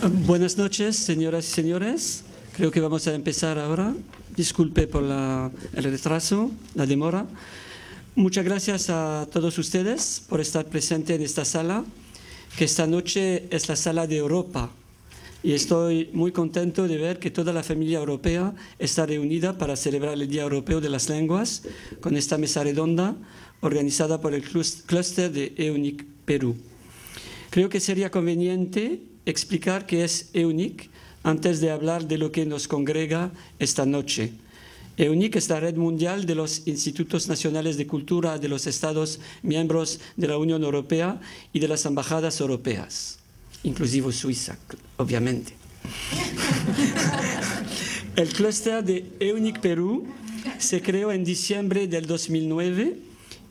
Buenas noches, señoras y señores. Creo que vamos a empezar ahora. Disculpe por el retraso, la demora. Muchas gracias a todos ustedes por estar presentes en esta sala, que esta noche es la sala de Europa. Y estoy muy contento de ver que toda la familia europea está reunida para celebrar el Día Europeo de las Lenguas con esta mesa redonda organizada por el clúster de EUNIC Perú. Creo que sería conveniente explicar qué es EUNIC antes de hablar de lo que nos congrega esta noche. EUNIC es la red mundial de los Institutos Nacionales de Cultura de los Estados miembros de la Unión Europea y de las embajadas europeas, inclusive Suiza, obviamente. El clúster de EUNIC Perú se creó en diciembre del 2009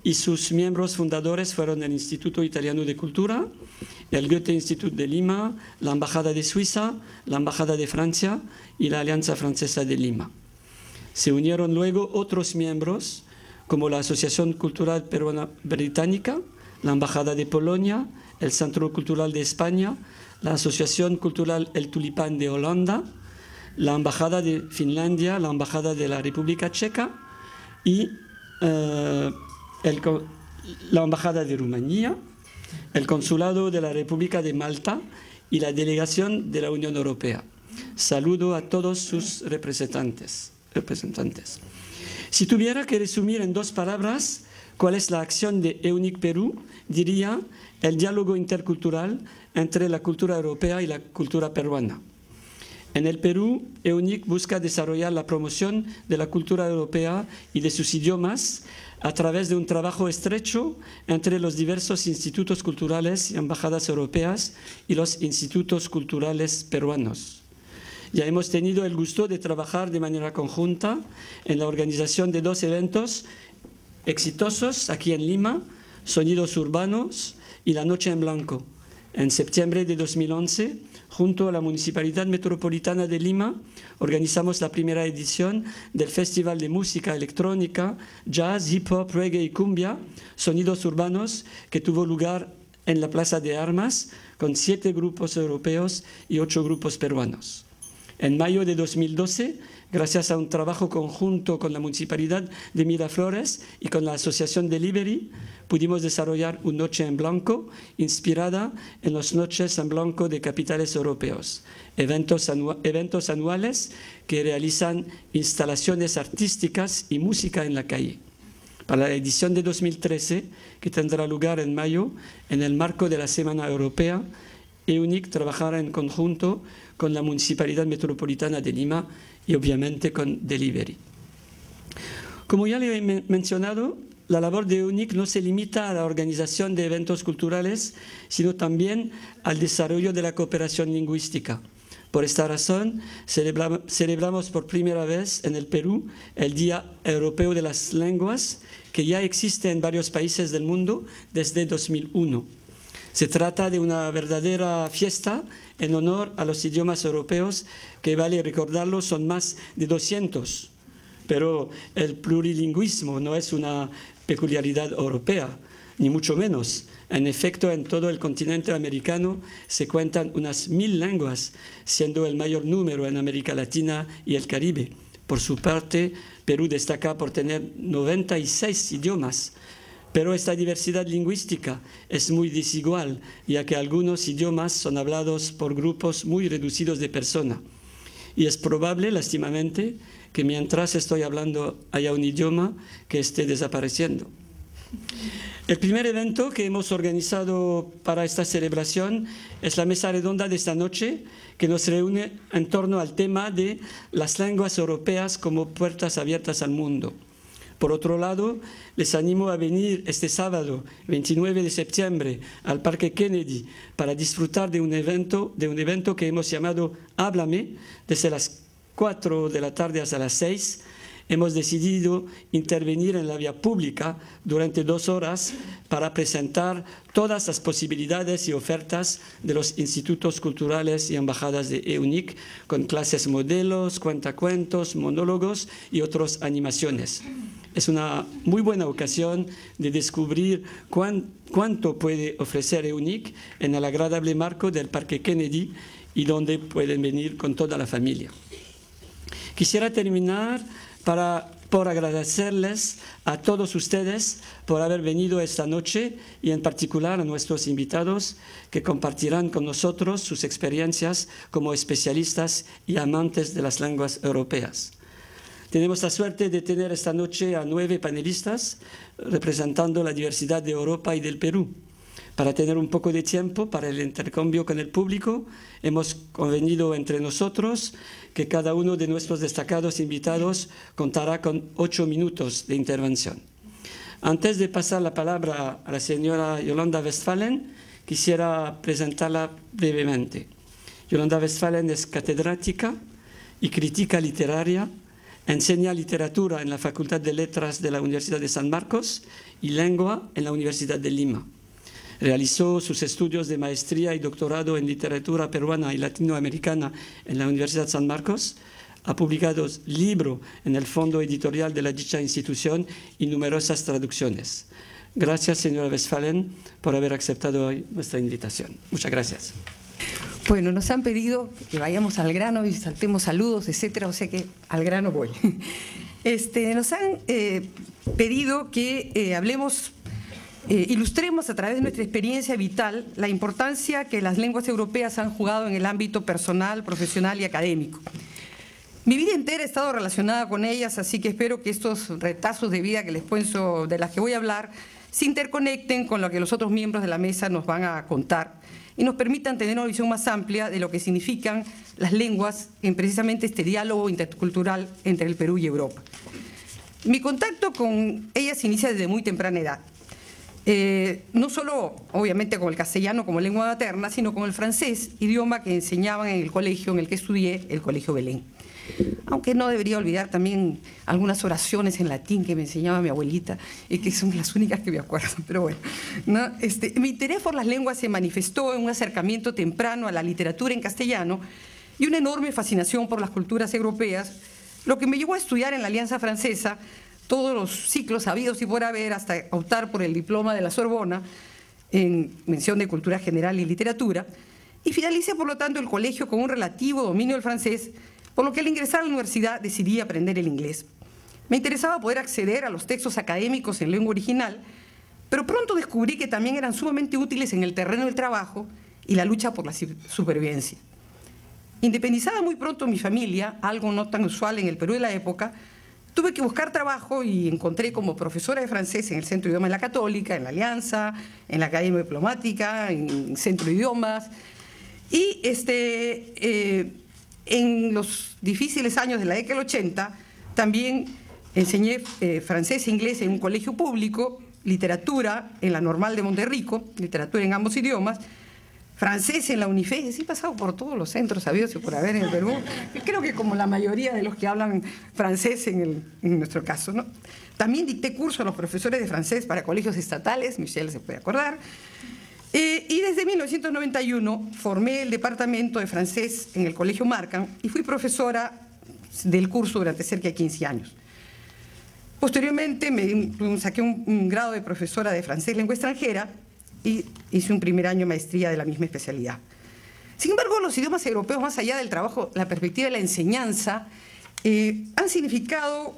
y sus miembros fundadores fueron el Instituto Italiano de Cultura, el Goethe Institut de Lima, la Embajada de Suiza, la Embajada de Francia y la Alianza Francesa de Lima. Se unieron luego otros miembros, como la Asociación Cultural Peruana Británica, la Embajada de Polonia, el Centro Cultural de España, la Asociación Cultural El Tulipán de Holanda, la Embajada de Finlandia, la Embajada de la República Checa y la Embajada de Rumanía, el Consulado de la República de Malta y la Delegación de la Unión Europea. Saludo a todos sus representantes. Si tuviera que resumir en dos palabras cuál es la acción de EUNIC Perú, diría el diálogo intercultural entre la cultura europea y la cultura peruana. En el Perú, EUNIC busca desarrollar la promoción de la cultura europea y de sus idiomas a través de un trabajo estrecho entre los diversos institutos culturales y embajadas europeas y los institutos culturales peruanos. Ya hemos tenido el gusto de trabajar de manera conjunta en la organización de dos eventos exitosos aquí en Lima, Sonidos Urbanos y La Noche en Blanco, en septiembre de 2011, junto a la Municipalidad Metropolitana de Lima, organizamos la primera edición del Festival de Música Electrónica, Jazz, Hip Hop, Reggae y Cumbia, Sonidos Urbanos, que tuvo lugar en la Plaza de Armas, con 7 grupos europeos y 8 grupos peruanos. En mayo de 2012, gracias a un trabajo conjunto con la Municipalidad de Miraflores y con la Asociación Delivery, pudimos desarrollar una Noche en Blanco inspirada en las Noches en Blanco de capitales europeos, eventos anuales que realizan instalaciones artísticas y música en la calle. Para la edición de 2013, que tendrá lugar en mayo, en el marco de la Semana Europea, EUNIC trabajará en conjunto con la Municipalidad Metropolitana de Lima y obviamente con Delivery. Como ya le he mencionado, la labor de EUNIC no se limita a la organización de eventos culturales, sino también al desarrollo de la cooperación lingüística. Por esta razón, celebramos por primera vez en el Perú el Día Europeo de las Lenguas, que ya existe en varios países del mundo desde 2001. Se trata de una verdadera fiesta en honor a los idiomas europeos, que vale recordarlo, son más de 200. Pero el plurilingüismo no es una peculiaridad europea, ni mucho menos. En efecto, en todo el continente americano se cuentan unas 1000 lenguas, siendo el mayor número en América Latina y el Caribe. Por su parte, Perú destaca por tener 96 idiomas. Pero esta diversidad lingüística es muy desigual, ya que algunos idiomas son hablados por grupos muy reducidos de personas. Y es probable, lástimamente, que mientras estoy hablando haya un idioma que esté desapareciendo. El primer evento que hemos organizado para esta celebración es la mesa redonda de esta noche, que nos reúne en torno al tema de las lenguas europeas como puertas abiertas al mundo. Por otro lado, les animo a venir este sábado, 29 de septiembre, al Parque Kennedy para disfrutar de un evento que hemos llamado Háblame, desde las 4 de la tarde hasta las 6. Hemos decidido intervenir en la vía pública durante 2 horas para presentar todas las posibilidades y ofertas de los institutos culturales y embajadas de EUNIC, con clases modelos, cuentacuentos, monólogos y otras animaciones. Es una muy buena ocasión de descubrir cuánto puede ofrecer EUNIC en el agradable marco del Parque Kennedy y donde pueden venir con toda la familia. Quisiera terminar por agradecerles a todos ustedes por haber venido esta noche y en particular a nuestros invitados que compartirán con nosotros sus experiencias como especialistas y amantes de las lenguas europeas. Tenemos la suerte de tener esta noche a 9 panelistas representando la diversidad de Europa y del Perú. Para tener un poco de tiempo para el intercambio con el público, hemos convenido entre nosotros que cada uno de nuestros destacados invitados contará con 8 minutos de intervención. Antes de pasar la palabra a la señora Yolanda Westphalen, quisiera presentarla brevemente. Yolanda Westphalen es catedrática y crítica literaria, enseña literatura en la Facultad de Letras de la Universidad de San Marcos y lengua en la Universidad de Lima. Realizó sus estudios de maestría y doctorado en literatura peruana y latinoamericana en la Universidad San Marcos. Ha publicado libros en el fondo editorial de la dicha institución y numerosas traducciones. Gracias, señora Westphalen, por haber aceptado hoy nuestra invitación. Muchas gracias. Bueno, nos han pedido que vayamos al grano y saltemos saludos, etcétera, o sea que al grano voy. Nos han pedido que hablemos, ilustremos a través de nuestra experiencia vital la importancia que las lenguas europeas han jugado en el ámbito personal, profesional y académico. Mi vida entera he estado relacionada con ellas, así que espero que estos retazos de vida que les cuento, de las que voy a hablar, se interconecten con lo que los otros miembros de la mesa nos van a contar y nos permitan tener una visión más amplia de lo que significan las lenguas en precisamente este diálogo intercultural entre el Perú y Europa. Mi contacto con ellas se inicia desde muy temprana edad. No solo, obviamente, con el castellano como lengua materna, sino con el francés, idioma que enseñaban en el colegio en el que estudié, el Colegio Belén. Aunque no debería olvidar también algunas oraciones en latín que me enseñaba mi abuelita, y que son las únicas que me acuerdo, pero bueno, ¿no? Mi interés por las lenguas se manifestó en un acercamiento temprano a la literatura en castellano y una enorme fascinación por las culturas europeas, lo que me llevó a estudiar en la Alianza Francesa todos los ciclos habidos y por haber, hasta optar por el diploma de la Sorbona en mención de cultura general y literatura, y finalicé por lo tanto el colegio con un relativo dominio del francés, por lo que al ingresar a la universidad decidí aprender el inglés. Me interesaba poder acceder a los textos académicos en lengua original, pero pronto descubrí que también eran sumamente útiles en el terreno del trabajo y la lucha por la supervivencia. Independizada muy pronto mi familia, algo no tan usual en el Perú de la época, tuve que buscar trabajo y encontré como profesora de francés en el Centro de Idiomas de la Católica, en la Alianza, en la Academia Diplomática, en Centro de Idiomas. Y en los difíciles años de la década del 80 también enseñé francés e inglés en un colegio público, literatura en la Normal de Monterrico, literatura en ambos idiomas, francés en la UNIFE. Sí, he pasado por todos los centros sabidos y por haber en el Perú, creo que como la mayoría de los que hablan francés en nuestro caso, ¿no? También dicté curso a los profesores de francés para colegios estatales, Michelle se puede acordar, y desde 1991 formé el departamento de francés en el Colegio Markham y fui profesora del curso durante cerca de 15 años. Posteriormente saqué un grado de profesora de francés lengua extranjera y hice un primer año de maestría de la misma especialidad. Sin embargo, los idiomas europeos, más allá del trabajo, la perspectiva de la enseñanza, han significado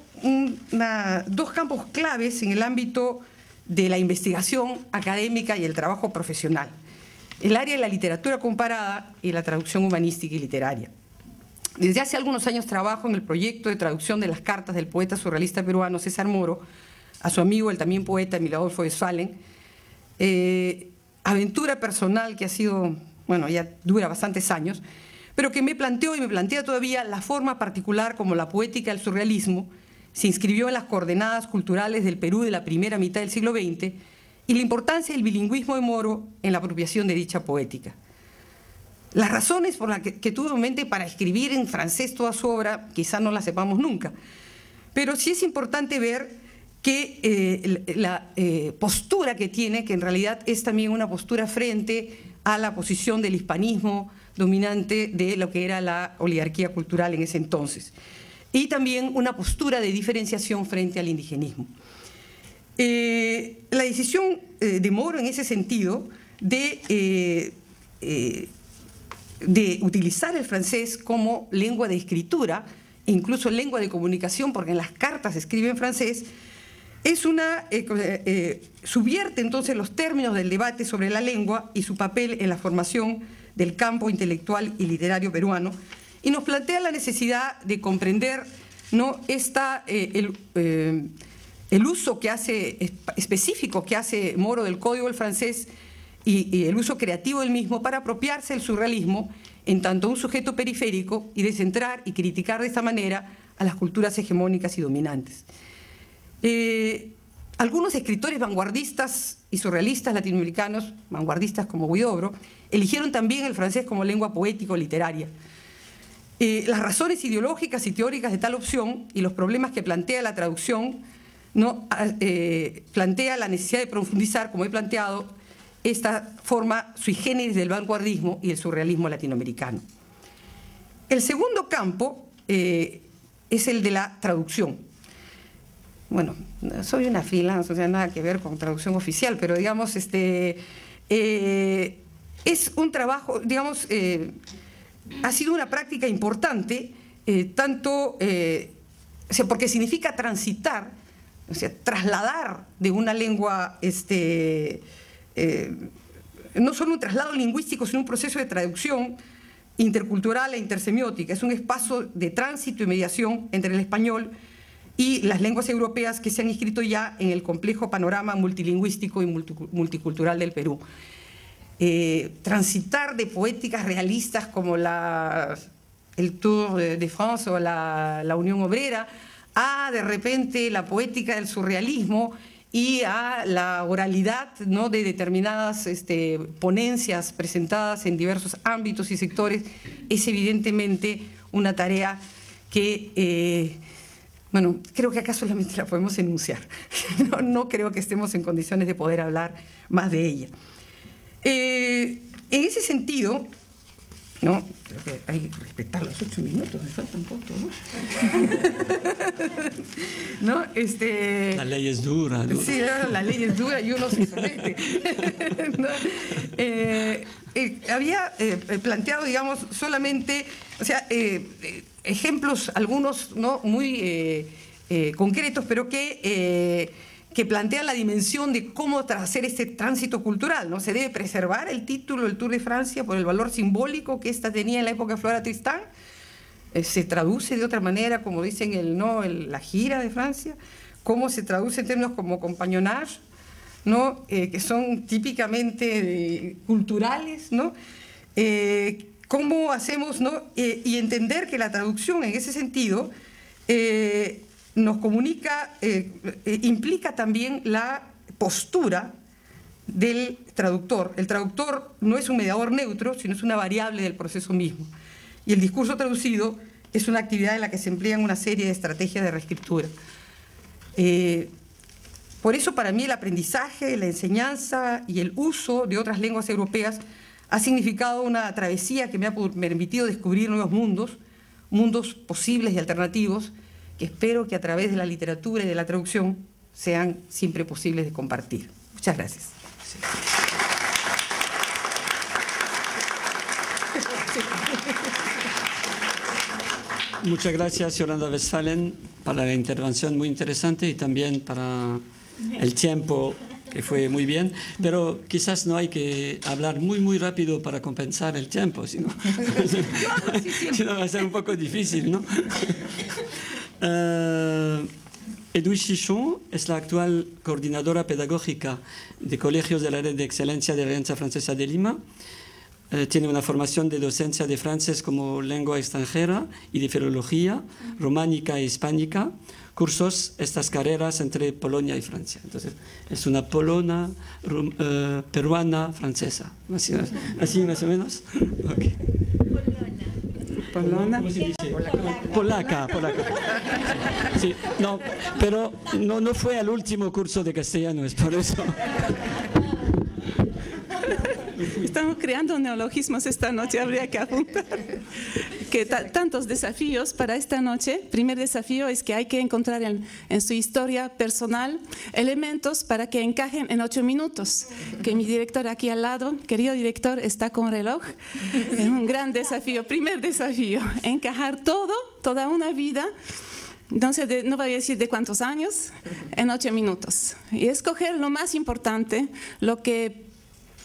dos campos claves en el ámbito de la investigación académica y el trabajo profesional: el área de la literatura comparada y la traducción humanística y literaria. Desde hace algunos años trabajo en el proyecto de traducción de las cartas del poeta surrealista peruano César Moro a su amigo, el también poeta Emilio Adolfo Westphalen, aventura personal que ha sido, bueno, ya dura bastantes años, pero que me planteó y me plantea todavía la forma particular como la poética del surrealismo se inscribió en las coordenadas culturales del Perú de la primera mitad del siglo XX y la importancia del bilingüismo de Moro en la apropiación de dicha poética. Las razones por las que tuvo en mente para escribir en francés toda su obra quizá no las sepamos nunca, pero sí es importante ver que la postura que tiene, que en realidad es también una postura frente a la posición del hispanismo dominante de lo que era la oligarquía cultural en ese entonces, y también una postura de diferenciación frente al indigenismo. La decisión de Moro en ese sentido de de utilizar el francés como lengua de escritura, e incluso lengua de comunicación, porque en las cartas se escribe en francés, es subvierte entonces los términos del debate sobre la lengua y su papel en la formación del campo intelectual y literario peruano, y nos plantea la necesidad de comprender, ¿no?, el uso que hace, específico que hace Moro del código del francés y el uso creativo del mismo para apropiarse del surrealismo en tanto un sujeto periférico y descentrar y criticar de esta manera a las culturas hegemónicas y dominantes. Algunos escritores vanguardistas y surrealistas latinoamericanos, vanguardistas como Huidobro, eligieron también el francés como lengua poético-literaria. Las razones ideológicas y teóricas de tal opción y los problemas que plantea la traducción, ¿no?, plantea la necesidad de profundizar, como he planteado, esta forma sui generis del vanguardismo y el surrealismo latinoamericano. El segundo campo es el de la traducción. Bueno, soy una freelance, o sea, nada que ver con traducción oficial, pero digamos, es un trabajo, digamos, ha sido una práctica importante, porque significa transitar, o sea, trasladar de una lengua, no solo un traslado lingüístico, sino un proceso de traducción intercultural e intersemiótica. Es un espacio de tránsito y mediación entre el español y las lenguas europeas que se han inscrito ya en el complejo panorama multilingüístico y multicultural del Perú. Transitar de poéticas realistas como el Tour de France o la Unión Obrera a, de repente, la poética del surrealismo y a la oralidad, ¿no?, de determinadas ponencias presentadas en diversos ámbitos y sectores, es evidentemente una tarea que, bueno, creo que acá solamente la podemos enunciar. No creo que estemos en condiciones de poder hablar más de ella. En ese sentido, ¿no?, creo que hay que respetar los 8 minutos, me faltan poco, ¿no? La ley es dura, ¿no? Sí, la ley es dura y uno se somete. ¿No? Había planteado, digamos, solamente, o sea, ejemplos, algunos, ¿no?, muy concretos, pero que plantean la dimensión de cómo hacer este tránsito cultural, ¿no? Se debe preservar el título del Tour de Francia por el valor simbólico que ésta tenía en la época de Flora Tristán. Se traduce de otra manera, como dicen la gira de Francia, cómo se traduce en términos como compagnonnage, ¿no?, que son típicamente culturales, ¿no? ¿Cómo hacemos, ¿no?, y entender que la traducción en ese sentido nos comunica, implica también la postura del traductor. El traductor no es un mediador neutro, sino es una variable del proceso mismo. Y el discurso traducido es una actividad en la que se emplean una serie de estrategias de reescritura. Por eso, para mí, el aprendizaje, la enseñanza y el uso de otras lenguas europeas ha significado una travesía que me ha permitido descubrir nuevos mundos posibles y alternativos, que espero que a través de la literatura y de la traducción sean siempre posibles de compartir. Muchas gracias. Sí. Muchas gracias, Yolanda Westphalen, para la intervención muy interesante y también para el tiempo, que fue muy bien, pero quizás no hay que hablar muy rápido para compensar el tiempo, sino va a ser un poco difícil, ¿no? Edwige Chichon es la actual coordinadora pedagógica de colegios de la Red de Excelencia de la Alianza Francesa de Lima. Tiene una formación de docencia de francés como lengua extranjera y de filología, románica e hispánica, cursos estas carreras entre Polonia y Francia. Entonces, es una polona, peruana, francesa. ¿Así más o menos? Okay. Polona. ¿Cómo se dice? Polaca. Sí, no, pero no fue al último curso de castellano, es por eso. Estamos creando neologismos esta noche, habría que apuntar. Que tantos desafíos para esta noche. Primer desafío es que hay que encontrar en su historia personal elementos para que encajen en 8 minutos. Que mi director aquí al lado, querido director, está con reloj. Es un gran desafío. Primer desafío, encajar toda una vida. Entonces, no voy a decir de cuántos años, en 8 minutos. Y escoger lo más importante, lo que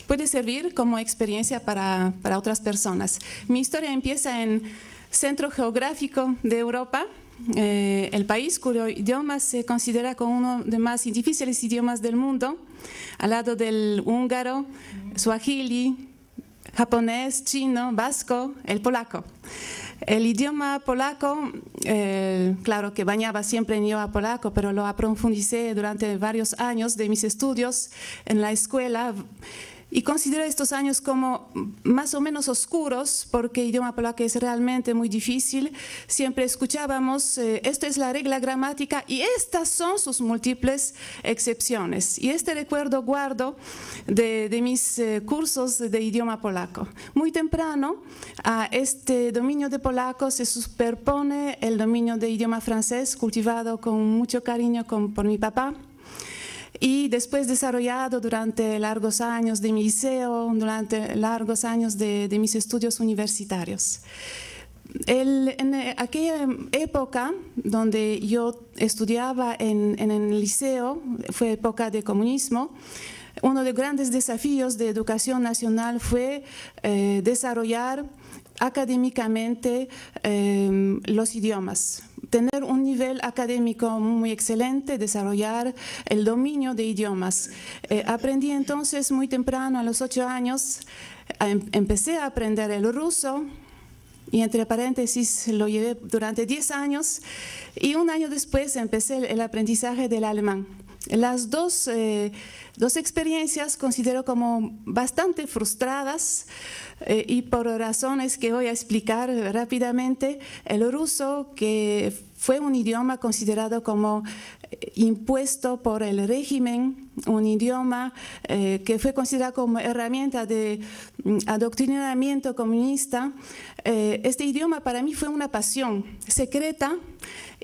puede servir como experiencia para otras personas. Mi historia empieza en Centro Geográfico de Europa, el país cuyo idioma se considera como uno de los más difíciles idiomas del mundo, al lado del húngaro, suajili, japonés, chino, vasco, el polaco. El idioma polaco, claro que bañaba siempre en idioma polaco, pero lo profundicé durante varios años de mis estudios en la escuela y considero estos años como más o menos oscuros porque el idioma polaco es realmente muy difícil. Siempre escuchábamos, esto es la regla gramática y estas son sus múltiples excepciones. Y este recuerdo guardo de mis cursos de idioma polaco. Muy temprano a este dominio de polaco se superpone el dominio de idioma francés cultivado con mucho cariño por mi papá. Y después desarrollado durante largos años de mi liceo, durante largos años de mis estudios universitarios. En aquella época donde yo estudiaba en el liceo, fue época de comunismo, uno de los grandes desafíos de educación nacional fue desarrollar académicamente los idiomas. Tener un nivel académico muy excelente, desarrollar el dominio de idiomas. Aprendí entonces muy temprano, a los 8 años, empecé a aprender el ruso y entre paréntesis lo llevé durante 10 años y un año después empecé el aprendizaje del alemán. Las dos experiencias considero como bastante frustradas y por razones que voy a explicar rápidamente. El ruso, que fue un idioma considerado como impuesto por el régimen, un idioma que fue considerado como herramienta de adoctrinamiento comunista. Este idioma para mí fue una pasión secreta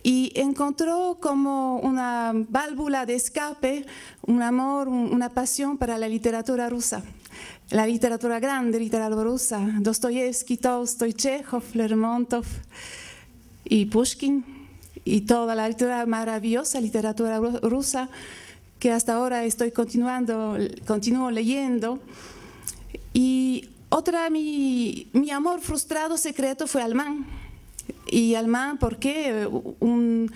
y encontró como una válvula de escape, un amor, una pasión para la literatura rusa. La literatura grande, literatura rusa, Dostoyevsky, Tolstoy, Chekhov, Lermontov y Pushkin y toda la literatura maravillosa, literatura rusa que hasta ahora continúo leyendo. Y mi amor frustrado secreto fue alemán. Y alemán porque un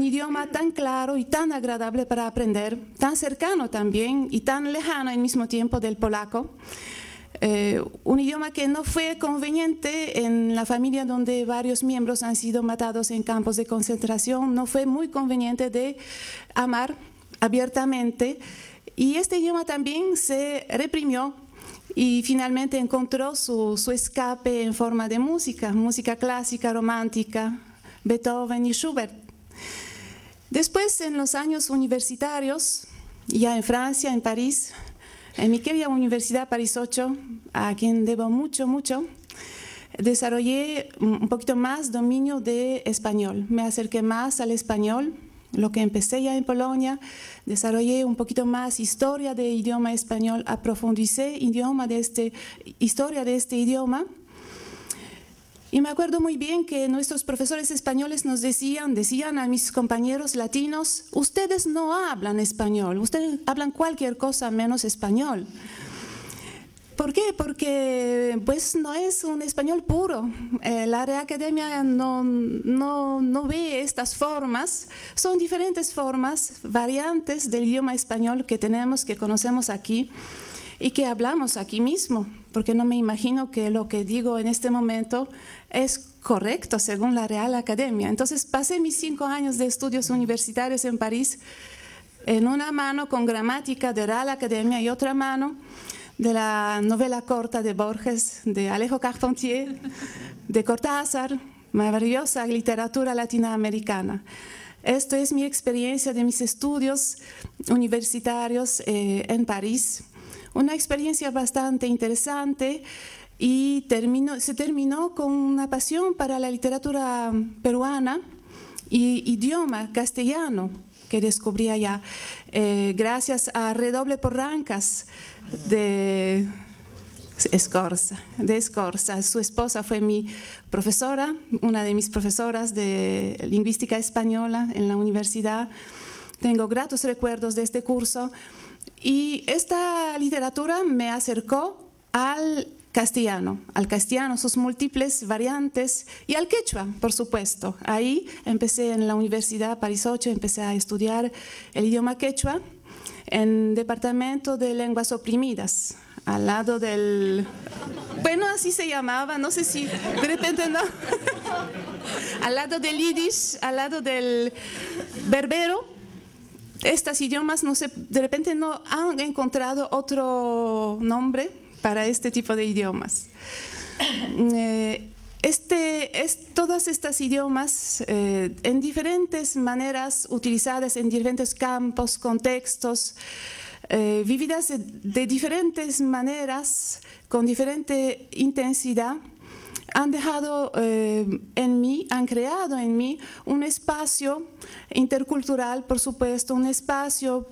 idioma tan claro y tan agradable para aprender, tan cercano también y tan lejano al mismo tiempo del polaco. Un idioma que no fue conveniente en la familia donde varios miembros han sido matados en campos de concentración, no fue muy conveniente de amar abiertamente y este idioma también se reprimió y finalmente encontró su escape en forma de música clásica, romántica, Beethoven y Schubert. Después, en los años universitarios, ya en Francia, en París, en mi querida Universidad París 8, a quien debo mucho, desarrollé un poquito más dominio de español. Me acerqué más al español, lo que empecé ya en Polonia, desarrollé un poquito más historia del idioma español, aprofundicé historia de este idioma. Y me acuerdo muy bien que nuestros profesores españoles nos decían a mis compañeros latinos, ustedes no hablan español, ustedes hablan cualquier cosa menos español. ¿Por qué? Porque pues no es un español puro. La Real Academia no ve estas formas. Son diferentes formas, variantes del idioma español que conocemos aquí y que hablamos aquí mismo, porque no me imagino que lo que digo en este momento es correcto según la Real Academia. Entonces pasé mis 5 años de estudios universitarios en París en una mano con gramática de Real Academia y otra mano de la novela corta de Borges, de Alejo Carpentier, de Cortázar, maravillosa literatura latinoamericana. Esto es mi experiencia de mis estudios universitarios en París. una experiencia bastante interesante y se terminó con una pasión para la literatura peruana y idioma castellano que descubrí allá, gracias a Redoble Porrancas de Escorza. Su esposa fue mi profesora, una de mis profesoras de lingüística española en la universidad. Tengo gratos recuerdos de este curso y esta literatura me acercó al castellano, sus múltiples variantes y al quechua, por supuesto. Ahí empecé en la Universidad París 8, empecé a estudiar el idioma quechua en Departamento de Lenguas Oprimidas, al lado del... Bueno, así se llamaba, no sé si de repente no. Al lado del yiddish, al lado del berbero. Estos idiomas, no sé, de repente no han encontrado otro nombre para este tipo de idiomas. Todos estos idiomas en diferentes maneras utilizadas en diferentes campos, contextos, vividas de diferentes maneras, con diferente intensidad, han dejado en mí, han creado en mí un espacio intercultural, por supuesto, un espacio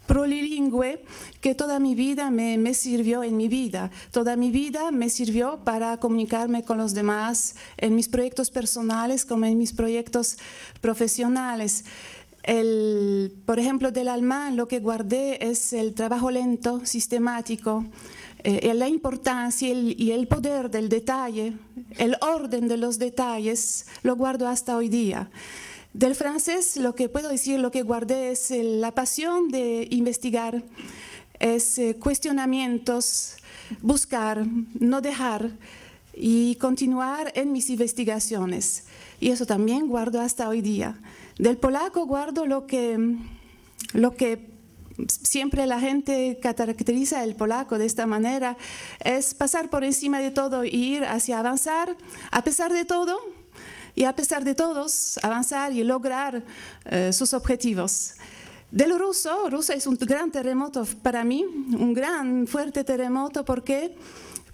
plurilingüe que toda mi vida me sirvió en mi vida. Toda mi vida me sirvió para comunicarme con los demás en mis proyectos personales como en mis proyectos profesionales. Por ejemplo, del alemán lo que guardé es el trabajo lento, sistemático, la importancia y el poder del detalle, el orden de los detalles, lo guardo hasta hoy día. Del francés, lo que puedo decir, lo que guardé es la pasión de investigar, es cuestionamientos, buscar, no dejar y continuar en mis investigaciones. Y eso también guardo hasta hoy día. Del polaco guardo lo que siempre la gente caracteriza el polaco de esta manera, es pasar por encima de todo e ir hacia avanzar, a pesar de todo, y a pesar de todos, avanzar y lograr sus objetivos. Del ruso es un gran terremoto para mí, un gran fuerte terremoto. ¿Por qué?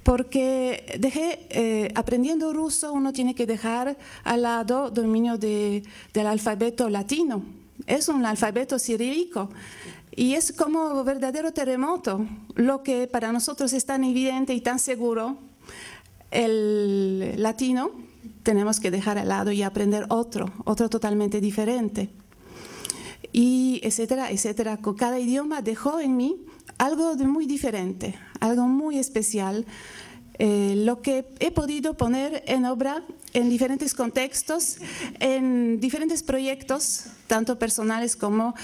Porque aprendiendo ruso uno tiene que dejar al lado dominio del alfabeto latino. Es un alfabeto cirílico y es como verdadero terremoto. Lo que para nosotros es tan evidente y tan seguro, el latino, tenemos que dejar al lado y aprender otro totalmente diferente. Y etcétera, etcétera. Con cada idioma dejó en mí algo de muy diferente, algo muy especial, lo que he podido poner en obra en diferentes contextos, en diferentes proyectos, tanto personales como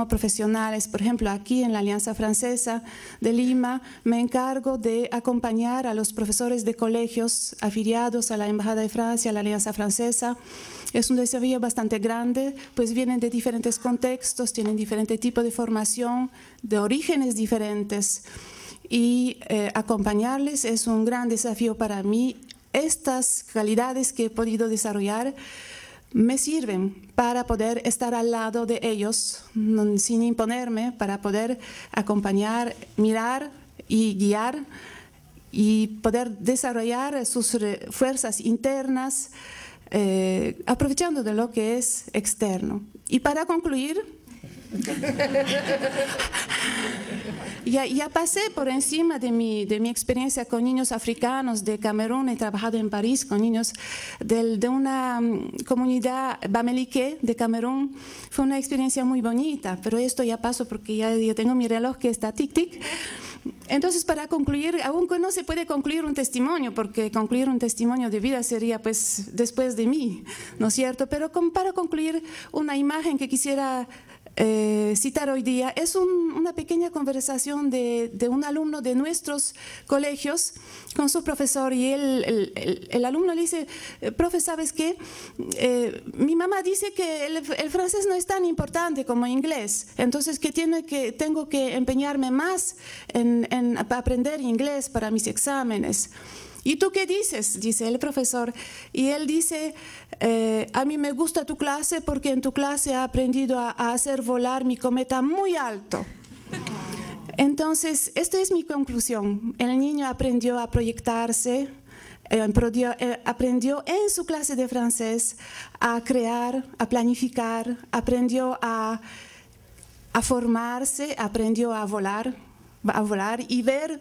profesionales. Por ejemplo, aquí en la Alianza Francesa de Lima me encargo de acompañar a los profesores de colegios afiliados a la Embajada de Francia, a la Alianza Francesa. Es un desafío bastante grande, pues vienen de diferentes contextos, tienen diferente tipo de formación, de orígenes diferentes. Y acompañarles es un gran desafío para mí. Estas calidades que he podido desarrollar me sirven para poder estar al lado de ellos, sin imponerme, para poder acompañar, mirar y guiar y poder desarrollar sus fuerzas internas, aprovechando de lo que es externo. Y para concluir, ya pasé por encima de mi experiencia con niños africanos de Camerún. He trabajado en París con niños de una comunidad bamelique de Camerún. Fue una experiencia muy bonita, pero esto ya paso porque ya tengo mi reloj que está tic-tic. Entonces, para concluir, aunque no se puede concluir un testimonio, porque concluir un testimonio de vida sería pues después de mí, ¿no es cierto? Pero para concluir, una imagen que quisiera citar hoy día es una pequeña conversación de un alumno de nuestros colegios con su profesor, y el alumno le dice: profe, ¿sabes qué? Mi mamá dice que el francés no es tan importante como el inglés, entonces que tengo que empeñarme más en aprender inglés para mis exámenes. ¿Y tú qué dices?, dice el profesor. Y él dice: a mí me gusta tu clase porque en tu clase he aprendido a hacer volar mi cometa muy alto. Entonces, esta es mi conclusión. El niño aprendió a proyectarse, aprendió en su clase de francés a crear, a planificar, aprendió a formarse, aprendió a volar y ver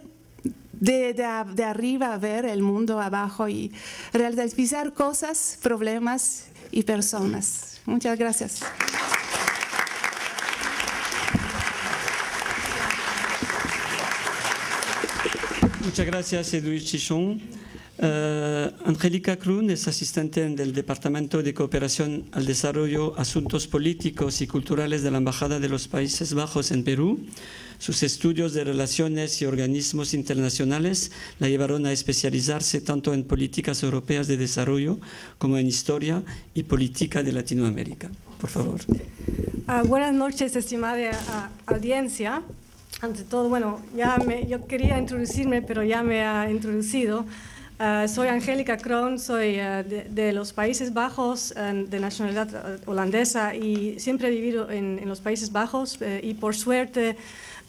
de arriba, ver el mundo abajo y relativizar cosas, problemas y personas. Muchas gracias. Muchas gracias, Edwige Chichon. Angélica Krohn es asistente del Departamento de Cooperación al Desarrollo, Asuntos Políticos y Culturales de la Embajada de los Países Bajos en Perú. Sus estudios de relaciones y organismos internacionales la llevaron a especializarse tanto en políticas europeas de desarrollo como en historia y política de Latinoamérica. Por favor. Buenas noches, estimada audiencia. Ante todo, bueno, yo quería introducirme, pero ya me ha introducido. Soy Angélica Krohn, soy de los Países Bajos, de nacionalidad holandesa, y siempre he vivido en los Países Bajos y por suerte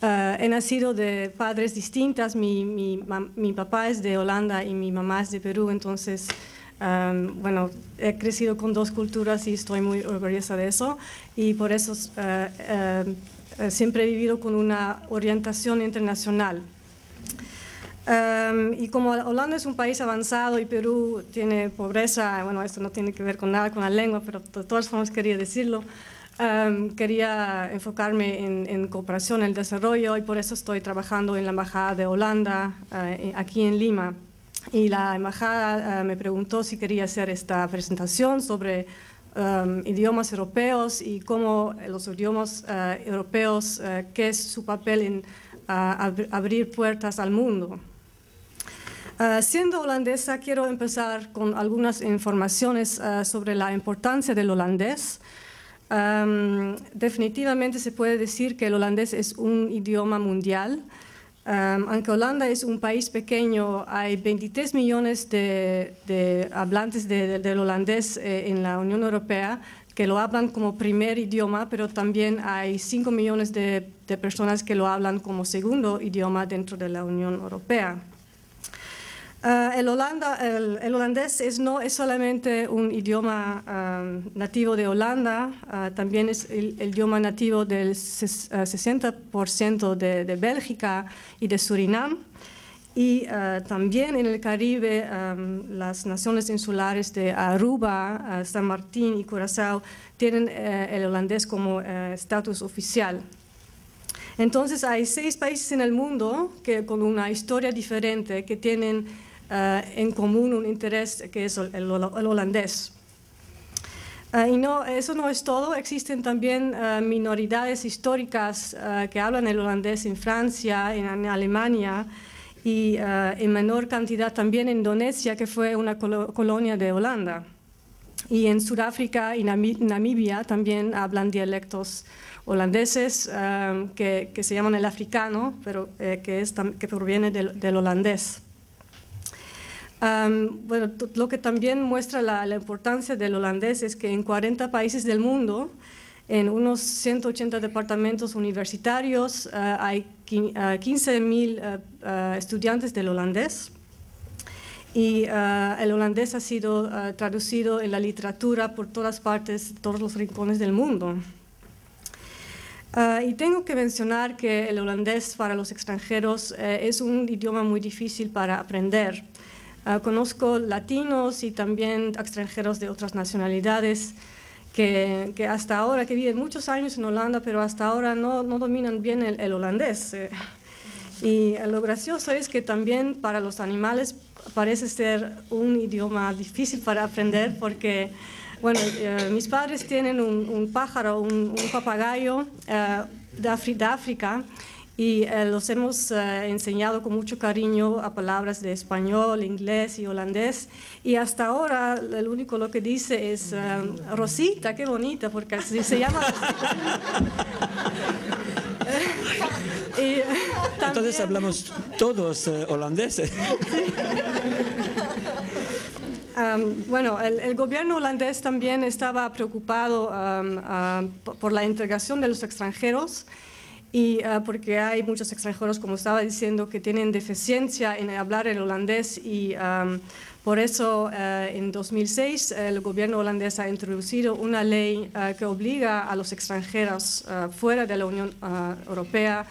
he nacido de padres distintas. Mi papá es de Holanda y mi mamá es de Perú, entonces bueno, he crecido con dos culturas y estoy muy orgullosa de eso, y por eso siempre he vivido con una orientación internacional. Y como Holanda es un país avanzado y Perú tiene pobreza, bueno, esto no tiene que ver con nada con la lengua, pero de todas formas quería decirlo, quería enfocarme en cooperación, en desarrollo, y por eso estoy trabajando en la Embajada de Holanda, aquí en Lima. Y la embajada me preguntó si quería hacer esta presentación sobre idiomas europeos y cómo los idiomas europeos, qué es su papel en abrir puertas al mundo. Siendo holandesa, quiero empezar con algunas informaciones sobre la importancia del holandés. Definitivamente se puede decir que el holandés es un idioma mundial. Aunque Holanda es un país pequeño, hay 23 millones de hablantes del holandés en la Unión Europea que lo hablan como primer idioma, pero también hay 5 millones de personas que lo hablan como segundo idioma dentro de la Unión Europea. El holandés no es solamente un idioma nativo de Holanda, también es el idioma nativo del 60% de Bélgica y de Surinam. Y también en el Caribe, las naciones insulares de Aruba, San Martín y Curazao tienen el holandés como estatus oficial. Entonces hay 6 países en el mundo que, con una historia diferente, que tienen en común un interés que es el holandés. Y eso no es todo, existen también minoridades históricas que hablan el holandés en Francia, en Alemania, y en menor cantidad también en Indonesia, que fue una colonia de Holanda. Y en Sudáfrica y Namibia también hablan dialectos holandeses que se llaman el africano, pero que proviene del holandés. Bueno, lo que también muestra la importancia del holandés es que en 40 países del mundo, en unos 180 departamentos universitarios, hay 15.000 estudiantes del holandés. Y el holandés ha sido traducido en la literatura por todas partes, todos los rincones del mundo. Y tengo que mencionar que el holandés para los extranjeros es un idioma muy difícil para aprender. Conozco latinos y también extranjeros de otras nacionalidades que hasta ahora, que viven muchos años en Holanda, pero hasta ahora no dominan bien el holandés. Y lo gracioso es que también para los animales parece ser un idioma difícil para aprender porque, bueno, mis padres tienen un pájaro, un papagayo de África, y los hemos enseñado con mucho cariño a palabras de español, inglés y holandés, y hasta ahora el único lo que dice es Rosita, qué bonita, porque así se llama. Entonces hablamos todos holandeses. Bueno, el gobierno holandés también estaba preocupado por la integración de los extranjeros, y porque hay muchos extranjeros, como estaba diciendo, que tienen deficiencia en hablar el holandés y por eso en 2006 el gobierno holandés ha introducido una ley que obliga a los extranjeros fuera de la Unión Europea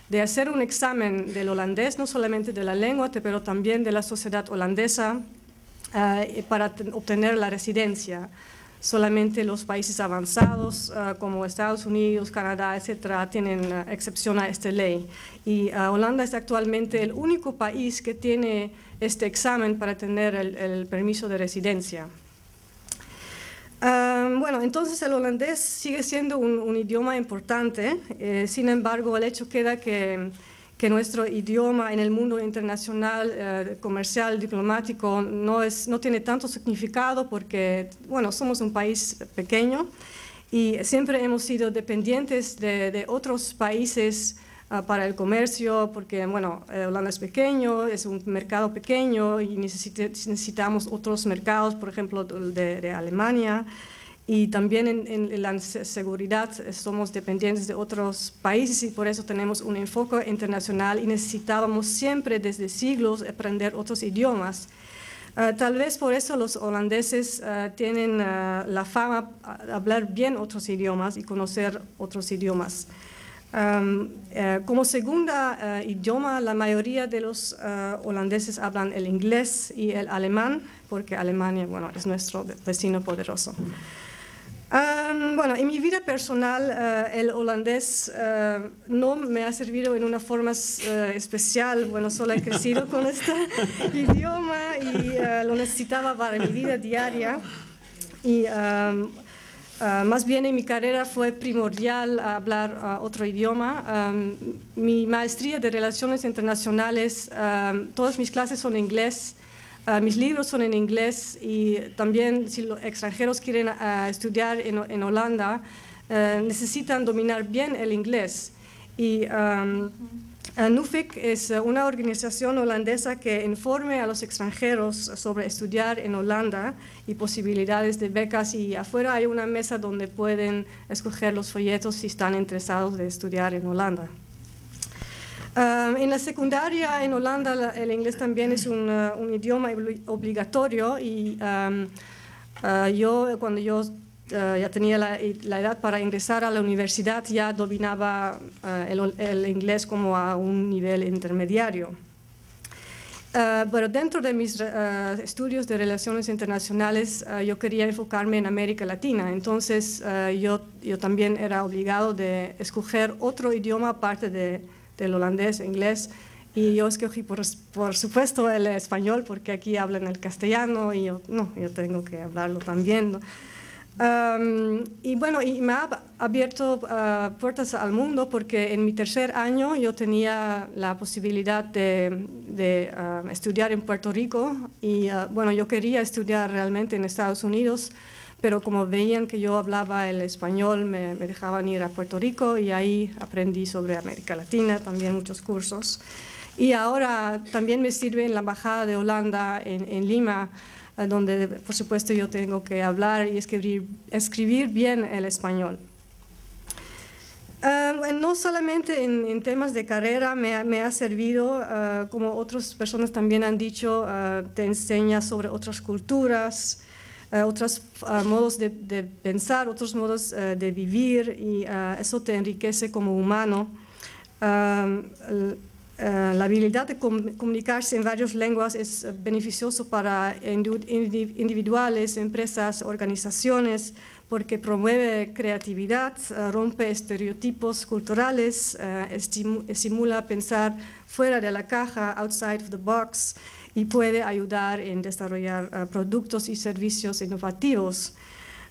de hacer un examen del holandés, no solamente de la lengua, pero también de la sociedad holandesa para obtener la residencia. Solamente los países avanzados como Estados Unidos, Canadá, etcétera, tienen excepción a esta ley. Y Holanda es actualmente el único país que tiene este examen para tener el permiso de residencia. Bueno, entonces el holandés sigue siendo un idioma importante, sin embargo el hecho queda que nuestro idioma en el mundo internacional, comercial, diplomático, no tiene tanto significado porque, bueno, somos un país pequeño y siempre hemos sido dependientes de otros países para el comercio, porque, bueno, Holanda es pequeño, es un mercado pequeño y necesitamos otros mercados, por ejemplo, de Alemania. Y también en la seguridad somos dependientes de otros países y por eso tenemos un enfoque internacional y necesitábamos siempre desde siglos aprender otros idiomas. Tal vez por eso los holandeses tienen la fama de hablar bien otros idiomas y conocer otros idiomas. Como segunda idioma, la mayoría de los holandeses hablan el inglés y el alemán, porque Alemania, bueno, es nuestro vecino poderoso. Bueno, en mi vida personal el holandés no me ha servido en una forma especial, bueno, solo he crecido con este idioma y lo necesitaba para mi vida diaria y más bien en mi carrera fue primordial hablar otro idioma. Mi maestría de Relaciones Internacionales, todas mis clases son en inglés. Mis libros son en inglés y también si los extranjeros quieren estudiar en Holanda, necesitan dominar bien el inglés. Y NUFIC es una organización holandesa que informe a los extranjeros sobre estudiar en Holanda y posibilidades de becas y afuera hay una mesa donde pueden escoger los folletos si están interesados de estudiar en Holanda. En la secundaria en Holanda el inglés también es un idioma obligatorio y cuando yo ya tenía la edad para ingresar a la universidad ya dominaba el inglés como a un nivel intermediario. Pero dentro de mis estudios de relaciones internacionales yo quería enfocarme en América Latina, entonces yo también era obligado de escoger otro idioma aparte del holandés, inglés, y yo escogí por supuesto el español porque aquí hablan el castellano y yo tengo que hablarlo también, ¿no? Y bueno, y me ha abierto puertas al mundo porque en mi tercer año yo tenía la posibilidad de estudiar en Puerto Rico y bueno, yo quería estudiar realmente en Estados Unidos, pero como veían que yo hablaba el español, me dejaban ir a Puerto Rico y ahí aprendí sobre América Latina, también muchos cursos. Y ahora también me sirve en la Embajada de Holanda en Lima, donde por supuesto yo tengo que hablar y escribir bien el español. No solamente en temas de carrera me ha servido, como otras personas también han dicho, te enseña sobre otras culturas, otros modos de pensar, otros modos de vivir y eso te enriquece como humano. La habilidad de comunicarse en varias lenguas es beneficioso para individuales, empresas, organizaciones, porque promueve creatividad, rompe estereotipos culturales, estimula pensar fuera de la caja, outside of the box, y puede ayudar en desarrollar productos y servicios innovativos.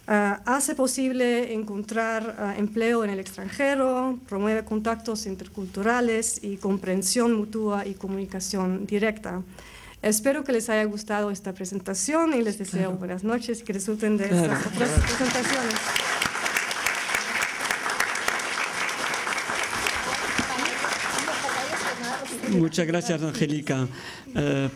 Hace posible encontrar empleo en el extranjero, promueve contactos interculturales y comprensión mutua y comunicación directa. Espero que les haya gustado esta presentación y les deseo buenas noches y que disfruten de estas otras presentaciones. Muchas gracias, Angélica.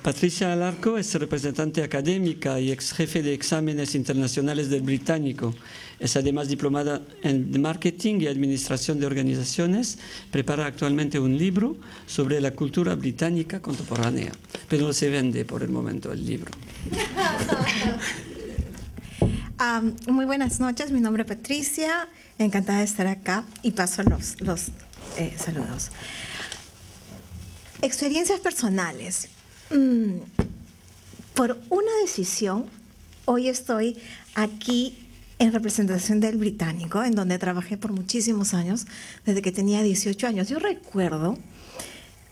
Patricia Alarco es representante académica y ex jefe de exámenes internacionales del Británico. Es además diplomada en marketing y administración de organizaciones. Prepara actualmente un libro sobre la cultura británica contemporánea, pero no se vende por el momento el libro. Muy buenas noches, mi nombre es Patricia, encantada de estar acá y paso los saludos. Experiencias personales. Por una decisión, hoy estoy aquí en representación del Británico, en donde trabajé por muchísimos años, desde que tenía 18 años. Yo recuerdo,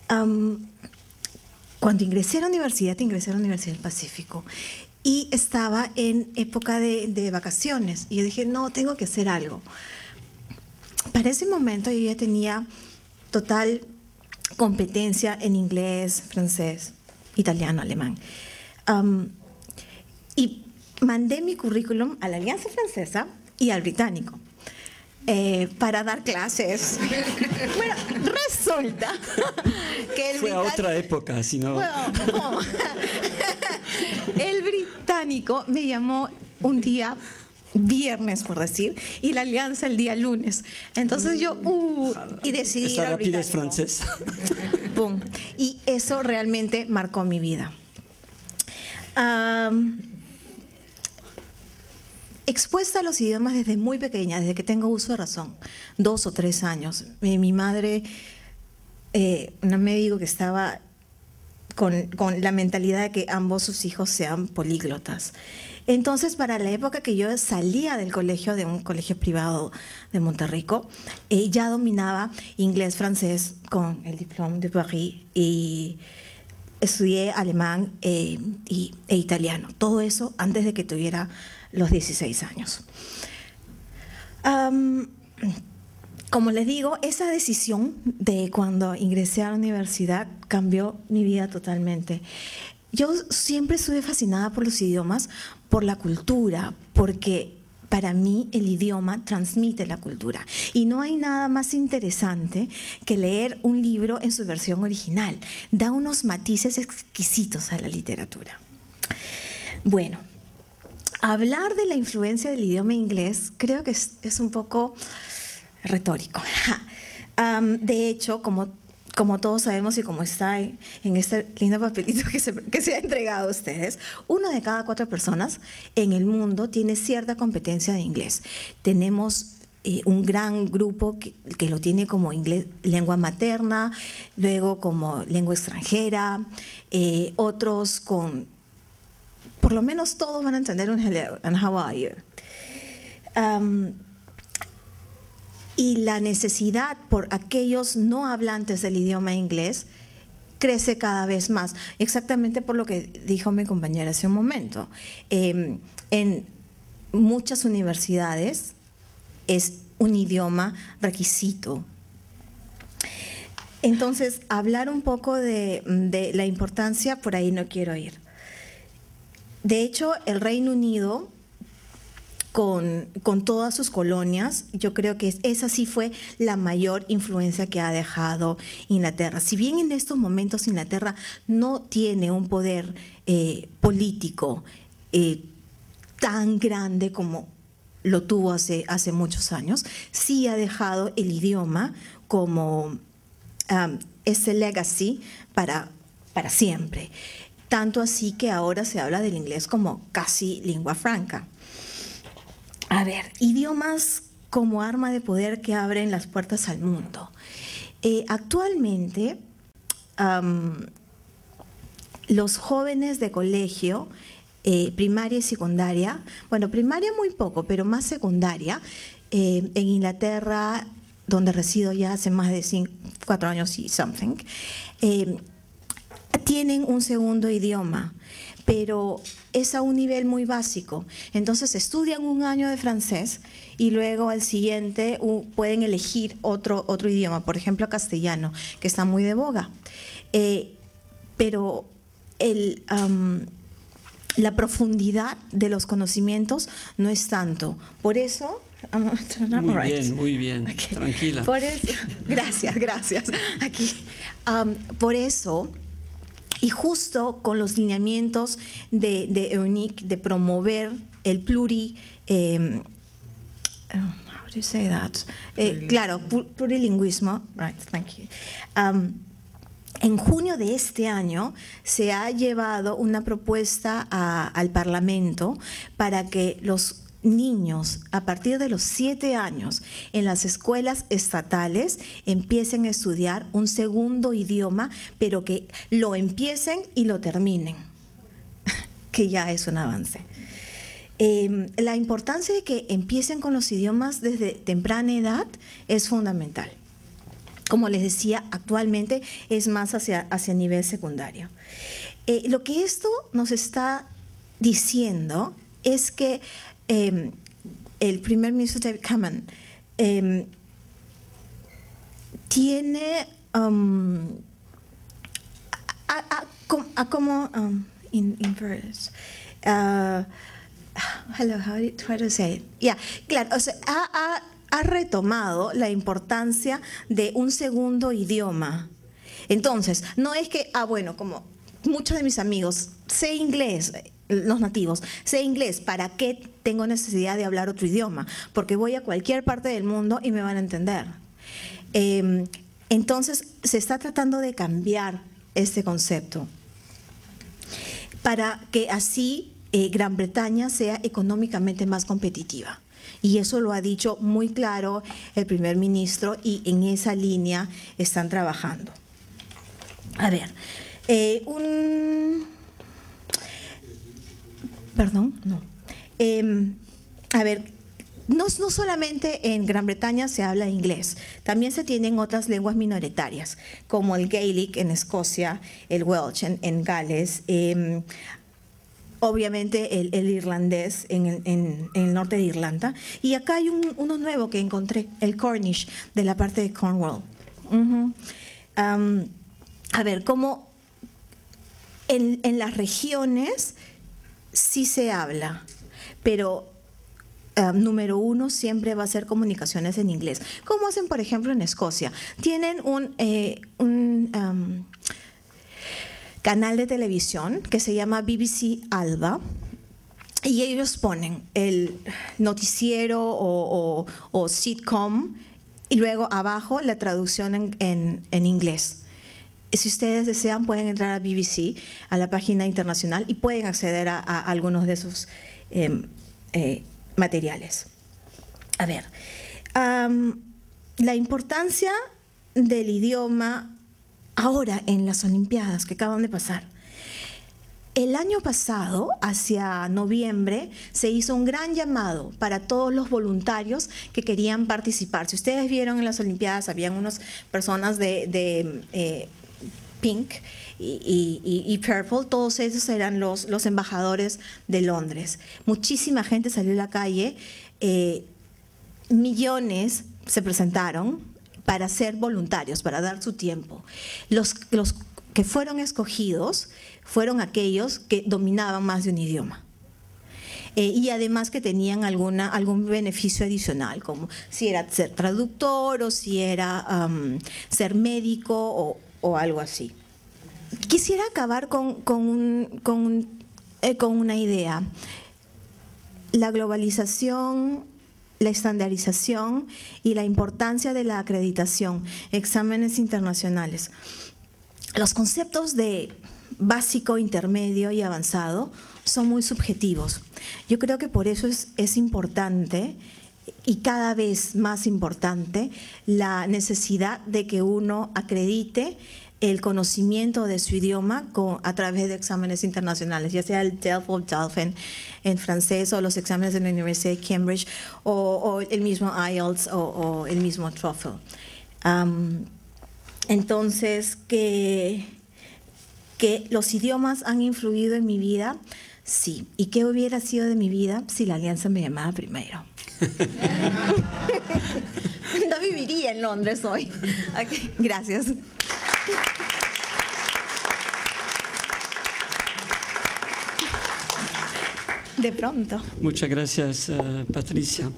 cuando ingresé a la Universidad del Pacífico, y estaba en época de vacaciones, y yo dije, no, tengo que hacer algo. Para ese momento yo ya tenía total competencia en inglés, francés, italiano, alemán. Y mandé mi currículum a la Alianza Francesa y al Británico para dar clases. Bueno, resulta que Fue a otra época, si no... Bueno, no. El Británico me llamó un día viernes, por decir, y la Alianza el día lunes. Entonces yo y decidí ir Esa al rapidez Británico. francesa. Pum. Y eso realmente marcó mi vida. Expuesta a los idiomas desde muy pequeña, desde que tengo uso de razón, 2 o 3 años. Mi madre, una médico que estaba con la mentalidad de que ambos sus hijos sean políglotas. Entonces, para la época que yo salía del colegio, de un colegio privado de Monterrico, ya dominaba inglés, francés con el Diplôme de Paris y estudié alemán e italiano. Todo eso antes de que tuviera los 16 años. Como les digo, esa decisión de cuando ingresé a la universidad cambió mi vida totalmente. Yo siempre estuve fascinada por los idiomas, por la cultura, porque para mí el idioma transmite la cultura. Y no hay nada más interesante que leer un libro en su versión original. Da unos matices exquisitos a la literatura. Bueno, hablar de la influencia del idioma inglés creo que es un poco retórico. De hecho, como todos sabemos y como está en este lindo papelito que se ha entregado a ustedes, 1 de cada 4 personas en el mundo tiene cierta competencia de inglés. Tenemos un gran grupo que lo tiene como inglés, lengua materna, luego como lengua extranjera, otros con, por lo menos todos van a entender un hello and how are you. Y la necesidad por aquellos no hablantes del idioma inglés crece cada vez más, exactamente por lo que dijo mi compañera hace un momento. En muchas universidades es un idioma requisito. Entonces, hablar un poco de la importancia, por ahí no quiero ir. De hecho, el Reino Unido, con todas sus colonias, yo creo que esa sí fue la mayor influencia que ha dejado Inglaterra. Si bien en estos momentos Inglaterra no tiene un poder político tan grande como lo tuvo hace muchos años, sí ha dejado el idioma como ese legacy para siempre. Tanto así que ahora se habla del inglés como casi lengua franca. A ver, idiomas como arma de poder que abren las puertas al mundo. Actualmente, los jóvenes de colegio, primaria y secundaria, bueno, primaria muy poco, pero más secundaria, en Inglaterra, donde resido ya hace más de 4 años y something, tienen un segundo idioma, pero es a un nivel muy básico. Entonces estudian 1 año de francés y luego al siguiente pueden elegir otro idioma, por ejemplo castellano, que está muy de boga. Pero la profundidad de los conocimientos no es tanto. Por eso Muy bien, okay. Tranquila. Por eso, gracias. Aquí. Por eso, y justo con los lineamientos de EUNIC de promover el how do you say that? Claro, plurilingüismo. Right, thank you. En junio de este año se ha llevado una propuesta al Parlamento para que los niños a partir de los 7 años en las escuelas estatales empiecen a estudiar un segundo idioma, pero que lo empiecen y lo terminen, que ya es un avance. La importancia de que empiecen con los idiomas desde temprana edad es fundamental. Como les decía, actualmente es más hacia nivel secundario. Lo que esto nos está diciendo es que el primer ministro David Cameron tiene how to say it? Yeah, claro, o sea, ha retomado la importancia de un segundo idioma. Entonces, no es que, bueno, como muchos de mis amigos, sé inglés, los nativos, sé inglés, ¿para qué tengo necesidad de hablar otro idioma? Porque voy a cualquier parte del mundo y me van a entender. Entonces, se está tratando de cambiar este concepto para que así Gran Bretaña sea económicamente más competitiva. Y eso lo ha dicho muy claro el primer ministro y en esa línea están trabajando. A ver, a ver, no solamente en Gran Bretaña se habla inglés, también se tienen otras lenguas minoritarias, como el Gaelic en Escocia, el Welsh en Gales, obviamente el irlandés en el norte de Irlanda. Y acá hay uno nuevo que encontré, el Cornish, de la parte de Cornwall. A ver, como en las regiones sí se habla, pero número uno siempre va a ser comunicaciones en inglés. ¿Cómo hacen, por ejemplo, en Escocia? Tienen un canal de televisión que se llama BBC Alba y ellos ponen el noticiero o sitcom y luego abajo la traducción en inglés. Si ustedes desean pueden entrar a BBC, a la página internacional, y pueden acceder a algunos de esos materiales. A ver, la importancia del idioma ahora en las Olimpiadas que acaban de pasar. El año pasado, hacia noviembre, se hizo un gran llamado para todos los voluntarios que querían participar. Si ustedes vieron en las Olimpiadas, habían unas personas de Pink y Purple, todos esos eran los embajadores de Londres. Muchísima gente salió a la calle, millones se presentaron para ser voluntarios, para dar su tiempo. Los que fueron escogidos fueron aquellos que dominaban más de un idioma. Y además que tenían algún beneficio adicional, como si era ser traductor o si era ser médico o algo así. Quisiera acabar con una idea. La globalización, la estandarización y la importancia de la acreditación, exámenes internacionales. Los conceptos de básico, intermedio y avanzado son muy subjetivos. Yo creo que por eso es importante y cada vez más importante la necesidad de que uno acredite el conocimiento de su idioma a través de exámenes internacionales, ya sea el TOEFL, TOEFL en francés, o los exámenes de la Universidad de Cambridge, o el mismo IELTS o el mismo TOEFL. Entonces, que los idiomas han influido en mi vida, sí. ¿Y qué hubiera sido de mi vida si la Alianza me llamaba primero? No viviría en Londres hoy. Okay, gracias. De pronto. Muchas gracias, Patricia.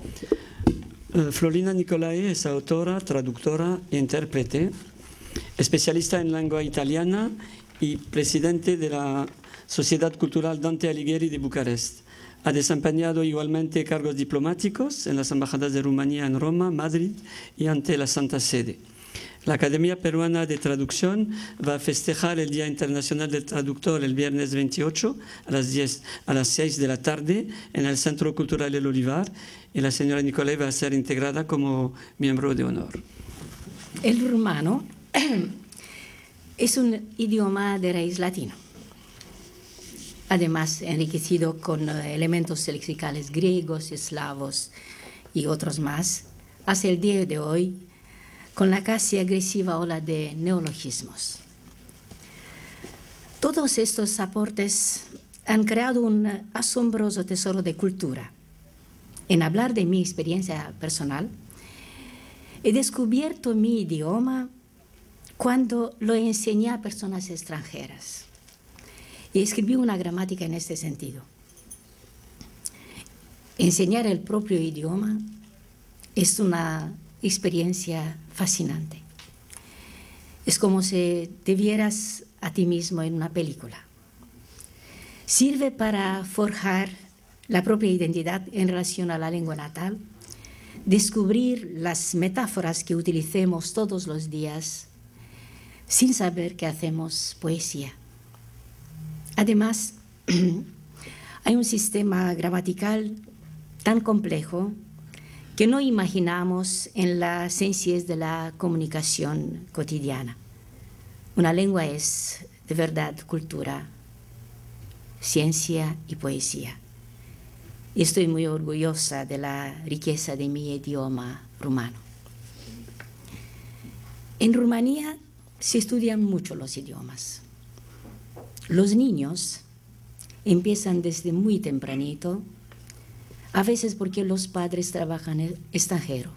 Florina Nicolae es autora, traductora e intérprete, especialista en lengua italiana y presidente de la Sociedad Cultural Dante Alighieri de Bucarest. Ha desempeñado igualmente cargos diplomáticos en las embajadas de Rumanía en Roma, Madrid y ante la Santa Sede. La Academia Peruana de Traducción va a festejar el Día Internacional del Traductor el viernes 28 a las 6 de la tarde en el Centro Cultural El Olivar, y la señora Nicolae va a ser integrada como miembro de honor. El rumano es un idioma de raíz latino, además enriquecido con elementos lexicales griegos, eslavos y otros más, hasta el día de hoy, con la casi agresiva ola de neologismos. Todos estos aportes han creado un asombroso tesoro de cultura. En hablar de mi experiencia personal, he descubierto mi idioma cuando lo enseñé a personas extranjeras. Y escribí una gramática en este sentido. Enseñar el propio idioma es una experiencia fascinante. Es como si te vieras a ti mismo en una película. Sirve para forjar la propia identidad en relación a la lengua natal, descubrir las metáforas que utilicemos todos los días sin saber que hacemos poesía. Además, hay un sistema gramatical tan complejo que no imaginamos en la sencillez de la comunicación cotidiana. Una lengua es, de verdad, cultura, ciencia y poesía. Y estoy muy orgullosa de la riqueza de mi idioma rumano. En Rumanía se estudian mucho los idiomas. Los niños empiezan desde muy tempranito, a veces porque los padres trabajan en el extranjero.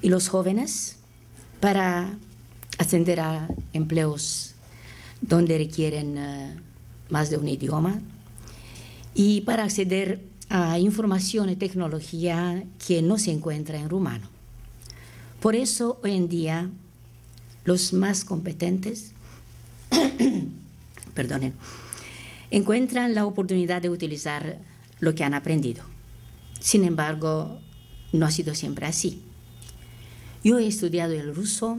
Y los jóvenes, para ascender a empleos donde requieren más de un idioma, y para acceder a información y tecnología que no se encuentra en rumano. Por eso, hoy en día, los más competentes encuentran la oportunidad de utilizar lo que han aprendido. Sin embargo, no ha sido siempre así. Yo he estudiado el ruso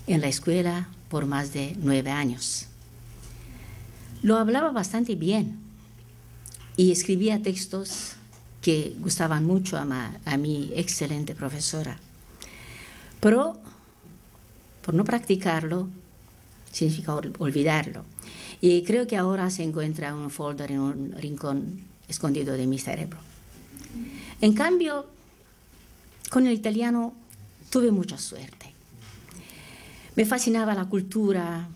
en la escuela por más de 9 años. Lo hablaba bastante bien y escribía textos que gustaban mucho a mi excelente profesora. Pero por no practicarlo, significa olvidarlo. Y creo que ahora se encuentra en un folder, en un rincón escondido de mi cerebro. En cambio, con el italiano tuve mucha suerte. Me fascinaba la cultura,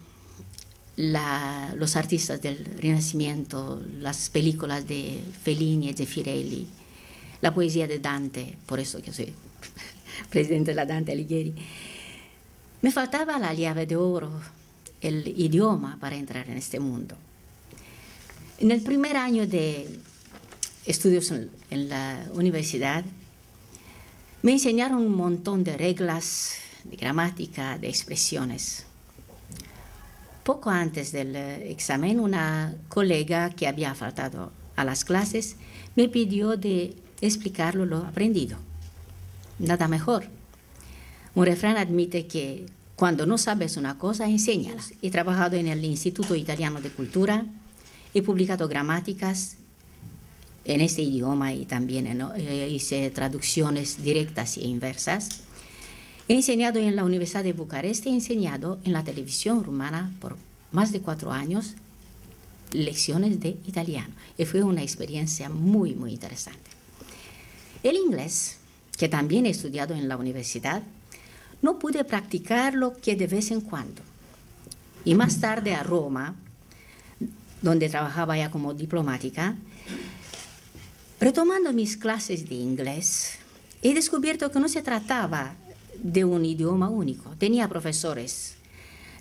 los artistas del Renacimiento, las películas de Fellini y de Firelli, la poesía de Dante, por eso que soy presidente de la Dante Alighieri. Me faltaba la llave de oro, el idioma para entrar en este mundo. En el primer año de estudios en la universidad, me enseñaron un montón de reglas, de gramática, de expresiones. Poco antes del examen, una colega que había faltado a las clases me pidió de explicarlo lo aprendido. Nada mejor. Un refrán admite que cuando no sabes una cosa, enséñala. He trabajado en el Instituto Italiano de Cultura, he publicado gramáticas en este idioma y también hice traducciones directas e inversas. He enseñado en la Universidad de Bucarest, he enseñado en la televisión rumana por más de 4 años lecciones de italiano. Y fue una experiencia muy, muy interesante. El inglés, que también he estudiado en la universidad, no pude practicarlo que de vez en cuando. Y más tarde a Roma, donde trabajaba ya como diplomática, retomando mis clases de inglés, he descubierto que no se trataba de un idioma único. Tenía profesores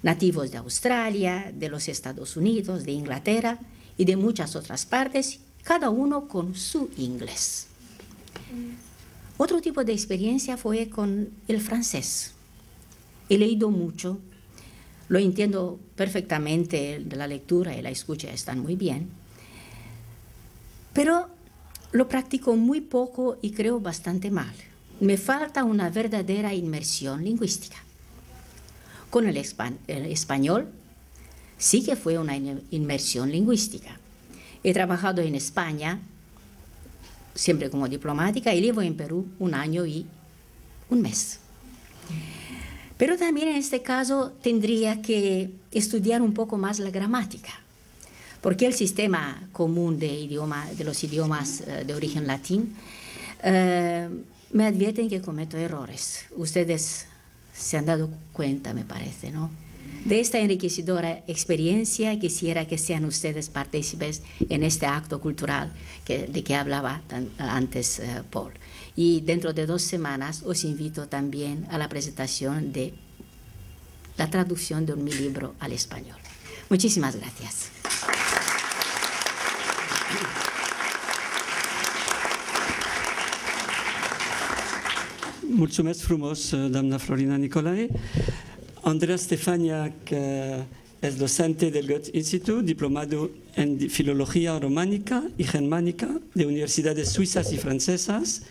nativos de Australia, de los Estados Unidos, de Inglaterra y de muchas otras partes, cada uno con su inglés. Otro tipo de experiencia fue con el francés. He leído mucho, lo entiendo perfectamente, la lectura y la escucha están muy bien, pero lo practico muy poco y creo bastante mal. Me falta una verdadera inmersión lingüística. Con el español sí que fue una inmersión lingüística. He trabajado en España, siempre como diplomática, y vivo en Perú 1 año y 1 mes. Pero también en este caso tendría que estudiar un poco más la gramática, porque el sistema común de los idiomas de origen latín me advierten que cometo errores. Ustedes se han dado cuenta, me parece, ¿no? De esta enriquecedora experiencia quisiera que sean ustedes partícipes en este acto cultural de que hablaba antes Paul. Y dentro de 2 semanas os invito también a la presentación de la traducción de mi libro al español. Muchísimas gracias. Mulțumesc frumos, doamna Florina Nicolae. Andreea Stefaniak es docente del Goethe-Institut, diplomado en Filología Románica y Germánica de universidades suizas y francesas.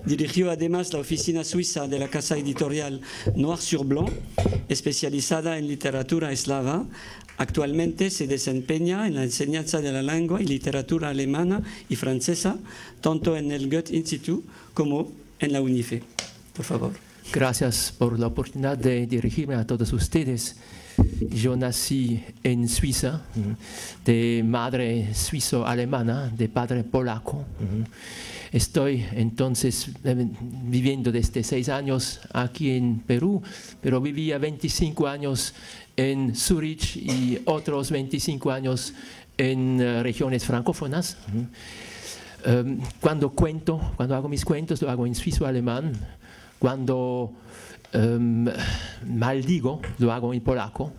Dirigió además la oficina suiza de la casa editorial Noir sur Blanc, especializada en literatura eslava. Actualmente se desempeña en la enseñanza de la lengua y literatura alemana y francesa, tanto en el Goethe-Institut como en la UNIFE. Por favor. Gracias por la oportunidad de dirigirme a todos ustedes. Yo nací en Suiza, de madre suizo-alemana, de padre polaco. Estoy entonces viviendo desde 6 años aquí en Perú, pero vivía 25 años en Zurich y otros 25 años en regiones francófonas. Cuando hago mis cuentos, lo hago en suizo-alemán. Cuando maldigo, lo hago en polaco.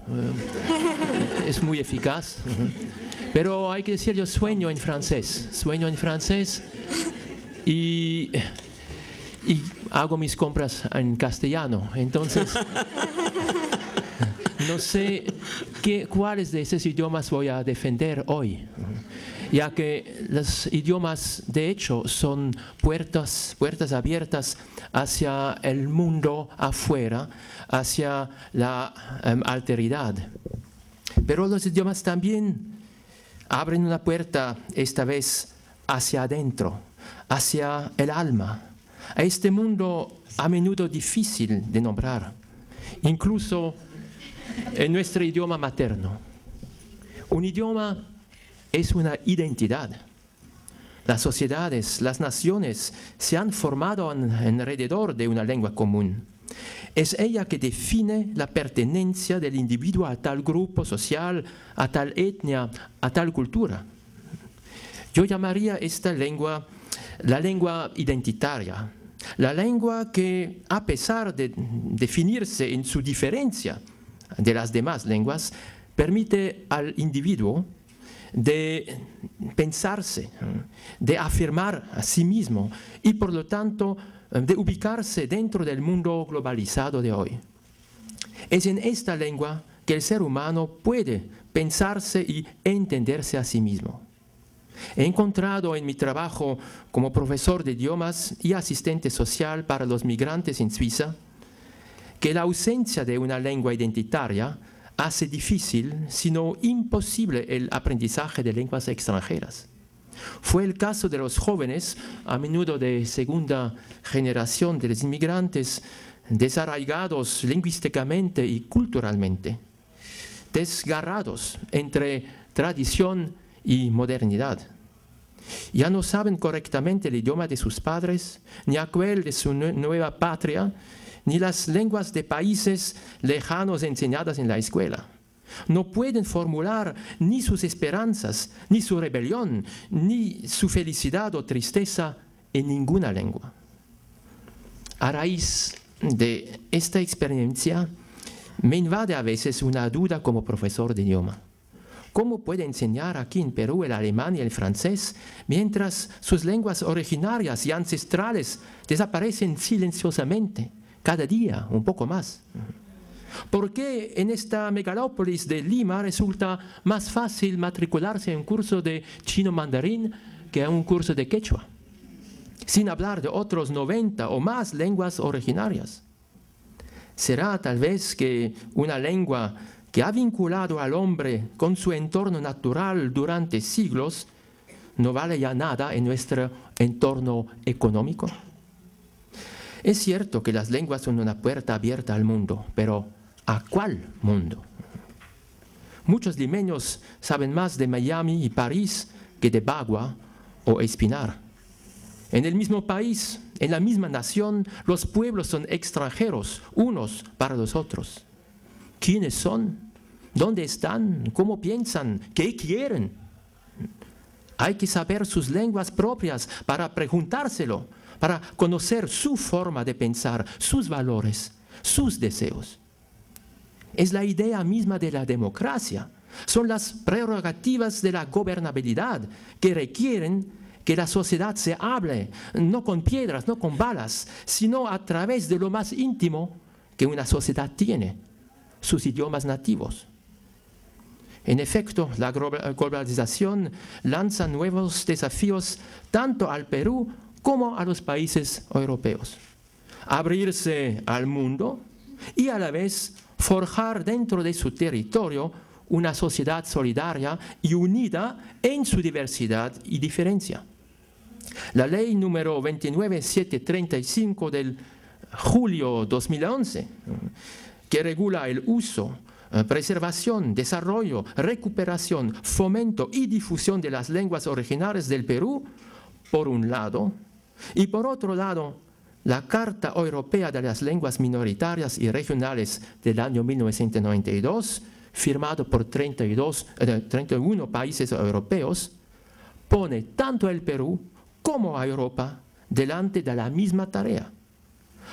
Es muy eficaz. Pero hay que decir, yo sueño en francés. Sueño en francés y hago mis compras en castellano. Entonces, no sé cuáles de esos idiomas voy a defender hoy, ya que los idiomas de hecho son puertas abiertas hacia el mundo afuera, hacia la alteridad. Pero los idiomas también abren una puerta, esta vez hacia adentro, hacia el alma, a este mundo a menudo difícil de nombrar, incluso en nuestro idioma materno. Un idioma es una identidad. Las sociedades, las naciones se han formado alrededor de una lengua común. Es ella que define la pertenencia del individuo a tal grupo social, a tal etnia, a tal cultura. Yo llamaría esta lengua la lengua identitaria, la lengua que, a pesar de definirse en su diferencia de las demás lenguas, permite al individuo de pensarse, de afirmar a sí mismo y por lo tanto de ubicarse dentro del mundo globalizado de hoy. Es en esta lengua que el ser humano puede pensarse y entenderse a sí mismo. He encontrado en mi trabajo como profesor de idiomas y asistente social para los migrantes en Suiza que la ausencia de una lengua identitaria hace difícil, sino imposible, el aprendizaje de lenguas extranjeras. Fue el caso de los jóvenes, a menudo de segunda generación de los inmigrantes, desarraigados lingüísticamente y culturalmente, desgarrados entre tradición y modernidad. Ya no saben correctamente el idioma de sus padres, ni aquel de su nueva patria, ni las lenguas de países lejanos enseñadas en la escuela. No pueden formular ni sus esperanzas, ni su rebelión, ni su felicidad o tristeza en ninguna lengua. A raíz de esta experiencia, me invade a veces una duda como profesor de idioma. ¿cómo puede enseñar aquí en Perú el alemán y el francés mientras sus lenguas originarias y ancestrales desaparecen silenciosamente, cada día un poco más? ¿Por qué en esta megalópolis de Lima resulta más fácil matricularse en un curso de chino mandarín que en un curso de quechua? Sin hablar de otros 90 o más lenguas originarias. ¿Será tal vez que una lengua que ha vinculado al hombre con su entorno natural durante siglos no vale ya nada en nuestro entorno económico? Es cierto que las lenguas son una puerta abierta al mundo, pero ¿a cuál mundo? Muchos limeños saben más de Miami y París que de Bagua o Espinar. En el mismo país, en la misma nación, los pueblos son extranjeros, unos para los otros. ¿Quiénes son? ¿Dónde están? ¿Cómo piensan? ¿Qué quieren? Hay que saber sus lenguas propias para preguntárselo, para conocer su forma de pensar, sus valores, sus deseos. Es la idea misma de la democracia. Son las prerrogativas de la gobernabilidad que requieren que la sociedad se hable, no con piedras, no con balas, sino a través de lo más íntimo que una sociedad tiene, sus idiomas nativos. En efecto, la globalización lanza nuevos desafíos tanto al Perú como a los países europeos. Abrirse al mundo y a la vez forjar dentro de su territorio una sociedad solidaria y unida en su diversidad y diferencia. La ley número 29735 del julio 2011, que regula el uso, preservación, desarrollo, recuperación, fomento y difusión de las lenguas originarias del Perú, por un lado, y por otro lado, la Carta Europea de las Lenguas Minoritarias y Regionales del año 1992, firmado por 31 países europeos, pone tanto al Perú como a Europa delante de la misma tarea.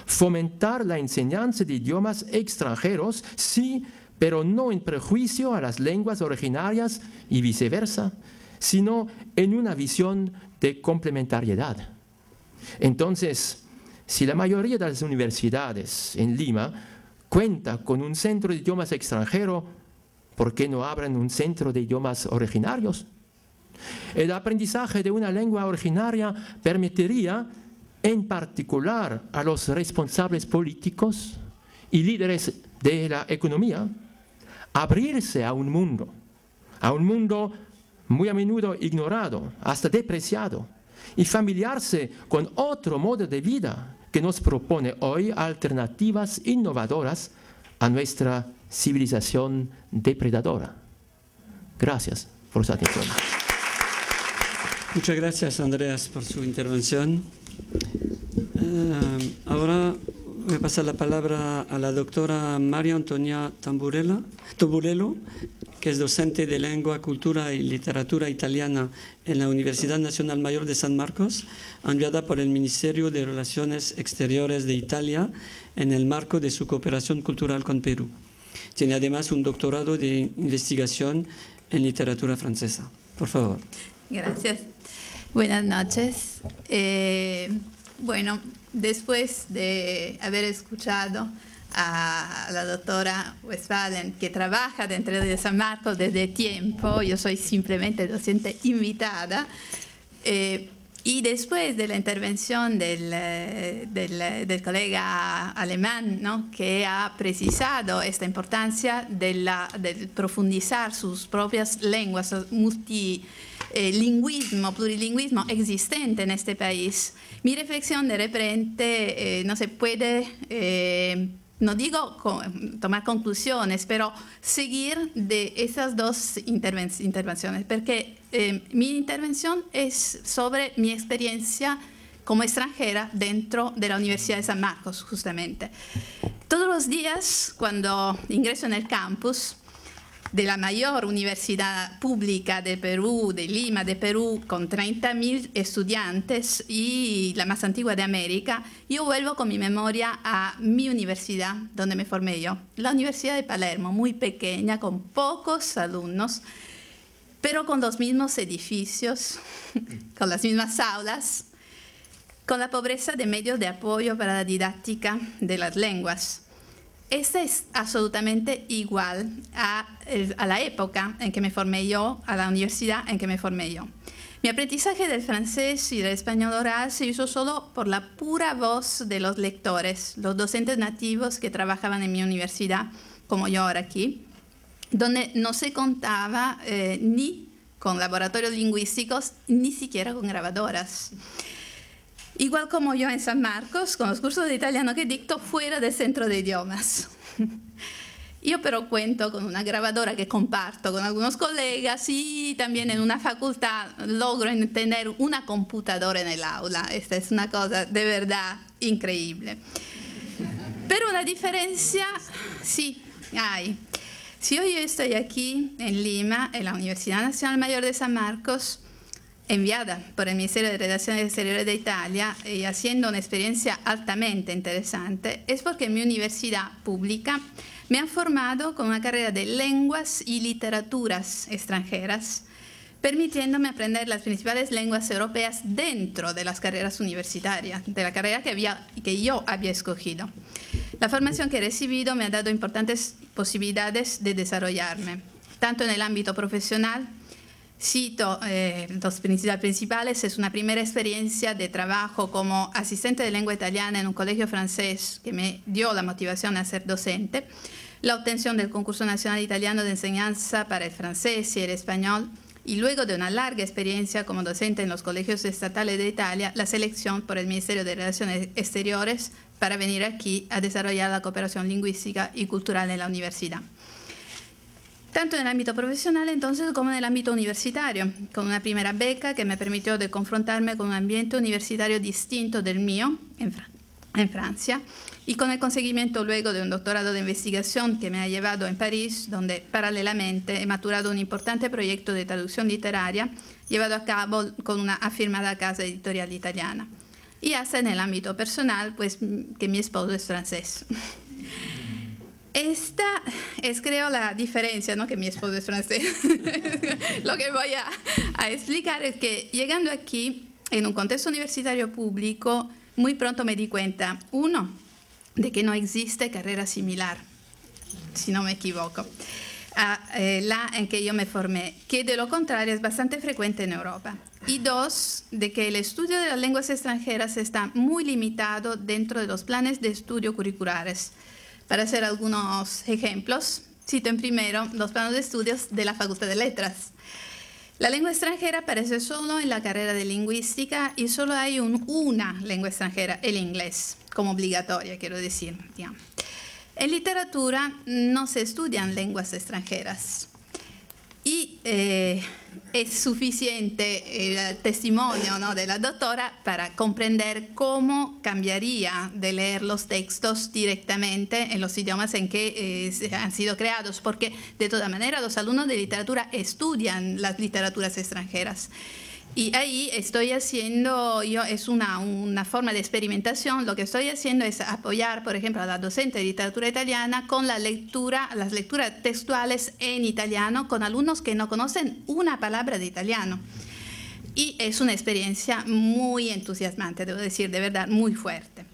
Fomentar la enseñanza de idiomas extranjeros, sí, pero no en prejuicio a las lenguas originarias y viceversa, sino en una visión de complementariedad. Entonces, si la mayoría de las universidades en Lima cuenta con un centro de idiomas extranjeros, ¿por qué no abren un centro de idiomas originarios? El aprendizaje de una lengua originaria permitiría, en particular a los responsables políticos y líderes de la economía, abrirse a un mundo muy a menudo ignorado, hasta despreciado, y familiarse con otro modo de vida que nos propone hoy alternativas innovadoras a nuestra civilización depredadora. Gracias por su atención. Muchas gracias, Andreas, por su intervención. Ahora voy a pasar la palabra a la doctora María Antonia Tamburello, que es docente de Lengua, Cultura y Literatura Italiana en la Universidad Nacional Mayor de San Marcos, enviada por el Ministerio de Relaciones Exteriores de Italia en el marco de su cooperación cultural con Perú. Tiene además un doctorado de investigación en literatura francesa. Por favor. Gracias. Buenas noches. Bueno, después de haber escuchado a la doctora Westphalen, que trabaja dentro de San Marcos desde tiempo, yo soy simplemente docente invitada, y después de la intervención del colega alemán, ¿no?, que ha precisado esta importancia de profundizar sus propias lenguas, plurilingüismo existente en este país, mi reflexión de repente no se puede, no digo tomar conclusiones, pero seguir de esas dos intervenciones, porque mi intervención es sobre mi experiencia como extranjera dentro de la Universidad de San Marcos, justamente. Todos los días, cuando ingreso en el campus de la mayor universidad pública de Perú, de Lima, de Perú, con 30.000 estudiantes y la más antigua de América, yo vuelvo con mi memoria a mi universidad, donde me formé yo, la Universidad de Palermo, muy pequeña, con pocos alumnos, pero con los mismos edificios, con las mismas aulas, con la pobreza de medios de apoyo para la didáctica de las lenguas. Esta es absolutamente igual a la época en que me formé yo, a la universidad en que me formé yo. Mi aprendizaje del francés y del español oral se hizo solo por la pura voz de los lectores, los docentes nativos que trabajaban en mi universidad, como yo ahora aquí, donde no se contaba ni con laboratorios lingüísticos, ni siquiera con grabadoras. Igual como yo en San Marcos, con los cursos de italiano que dicto fuera del centro de idiomas. Yo pero cuento con una grabadora que comparto con algunos colegas y también en una facultad logro tener una computadora en el aula. Esta es una cosa de verdad increíble. Pero una diferencia sí hay. Si hoy yo estoy aquí en Lima, en la Universidad Nacional Mayor de San Marcos, enviada por el Ministerio de Relaciones Exteriores de Italia y haciendo una experiencia altamente interesante, es porque mi universidad pública me ha formado con una carrera de lenguas y literaturas extranjeras, permitiéndome aprender las principales lenguas europeas dentro de las carreras universitarias, de la carrera que yo había escogido. La formación que he recibido me ha dado importantes posibilidades de desarrollarme, tanto en el ámbito profesional. Cito los principales, es una primera experiencia de trabajo como asistente de lengua italiana en un colegio francés que me dio la motivación a ser docente, la obtención del concurso nacional italiano de enseñanza para el francés y el español, y luego de una larga experiencia como docente en los colegios estatales de Italia, la selección por el Ministerio de Relaciones Exteriores para venir aquí a desarrollar la cooperación lingüística y cultural en la universidad. Tanto en el ámbito profesional entonces como en el ámbito universitario, con una primera beca que me permitió de confrontarme con un ambiente universitario distinto del mío en Francia, y con el conseguimiento luego de un doctorado de investigación que me ha llevado en París, donde paralelamente he maturado un importante proyecto de traducción literaria llevado a cabo con una afirmada casa editorial italiana. Y hasta en el ámbito personal, pues que mi esposo es francés. Esta es, creo, la diferencia, ¿no? Que mi esposo es francés. Lo que voy a explicar es que llegando aquí, en un contexto universitario público, muy pronto me di cuenta, uno, de que no existe carrera similar, si no me equivoco, a la en que yo me formé, que de lo contrario es bastante frecuente en Europa. Y dos, de que el estudio de las lenguas extranjeras está muy limitado dentro de los planes de estudio curriculares. Para hacer algunos ejemplos, cito en primero los planos de estudios de la Facultad de Letras. La lengua extranjera aparece solo en la carrera de lingüística y solo hay una lengua extranjera, el inglés, como obligatoria, quiero decir. En literatura no se estudian lenguas extranjeras. Y es suficiente el testimonio, ¿no?, de la doctora para comprender cómo cambiaría de leer los textos directamente en los idiomas en que han sido creados, porque de todas maneras los alumnos de literatura estudian las literaturas extranjeras. Y ahí estoy haciendo, es una forma de experimentación, lo que estoy haciendo es apoyar, por ejemplo, a la docente de literatura italiana con las lecturas textuales en italiano con alumnos que no conocen una palabra de italiano. Y es una experiencia muy entusiasmante, debo decir, de verdad, muy fuerte.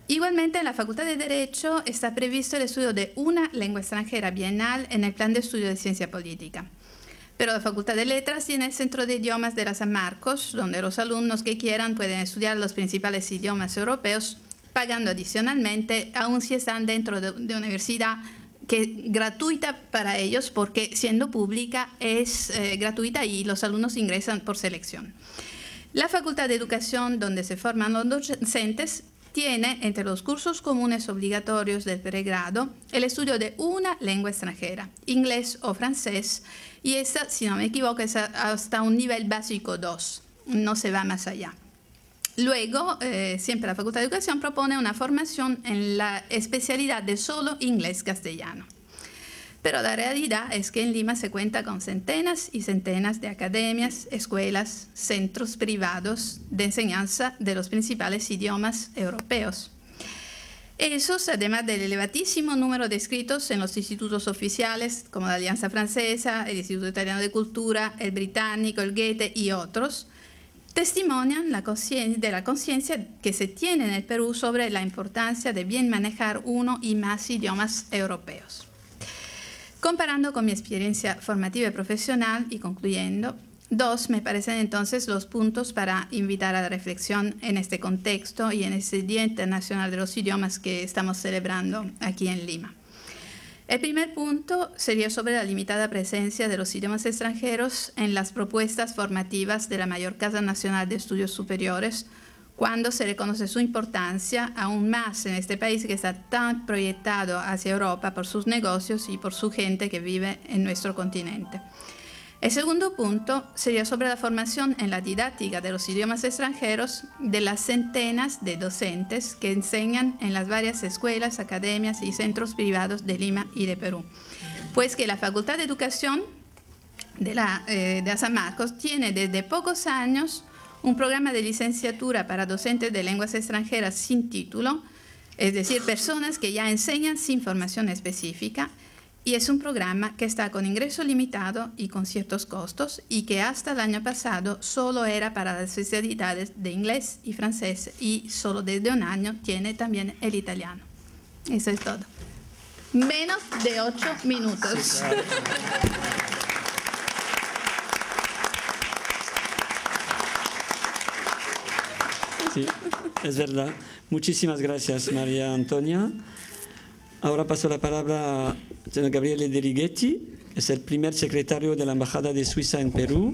Igualmente, en la Facultad de Derecho está previsto el estudio de una lengua extranjera bienal en el plan de estudio de ciencia política. Pero la Facultad de Letras tiene el Centro de Idiomas de la San Marcos, donde los alumnos que quieran pueden estudiar los principales idiomas europeos, pagando adicionalmente, aun si están dentro de una universidad que es gratuita para ellos, porque siendo pública es gratuita y los alumnos ingresan por selección. La Facultad de Educación, donde se forman los docentes, tiene entre los cursos comunes obligatorios del pregrado el estudio de una lengua extranjera, inglés o francés, y esta, si no me equivoco, es hasta un nivel básico 2, no se va más allá. Luego, siempre la Facultad de Educación propone una formación en la especialidad de solo inglés-castellano. Pero la realidad es que en Lima se cuenta con centenas y centenas de academias, escuelas, centros privados de enseñanza de los principales idiomas europeos. Esos, además del elevatísimo número de escritos en los institutos oficiales, como la Alianza Francesa, el Instituto Italiano de Cultura, el Británico, el Goethe y otros, testimonian de la conciencia que se tiene en el Perú sobre la importancia de bien manejar uno y más idiomas europeos. Comparando con mi experiencia formativa y profesional y concluyendo, dos me parecen entonces los puntos para invitar a la reflexión en este contexto y en este Día Internacional de los Idiomas que estamos celebrando aquí en Lima. El primer punto sería sobre la limitada presencia de los idiomas extranjeros en las propuestas formativas de la mayor Casa Nacional de Estudios Superiores, cuando se reconoce su importancia aún más en este país que está tan proyectado hacia Europa por sus negocios y por su gente que vive en nuestro continente. El segundo punto sería sobre la formación en la didáctica de los idiomas extranjeros de las centenas de docentes que enseñan en las varias escuelas, academias y centros privados de Lima y de Perú. Pues que la Facultad de Educación de San Marcos tiene desde pocos años un programa de licenciatura para docentes de lenguas extranjeras sin título, es decir, personas que ya enseñan sin formación específica. Y es un programa que está con ingreso limitado y con ciertos costos y que hasta el año pasado solo era para las especialidades de inglés y francés y solo desde un año tiene también el italiano. Eso es todo. Menos de 8 minutos. Sí, claro. Sí, es verdad. Muchísimas gracias, María Antonia. Ahora paso la palabra a señor Gabriele De Righetti, es el primer secretario de la Embajada de Suiza en Perú,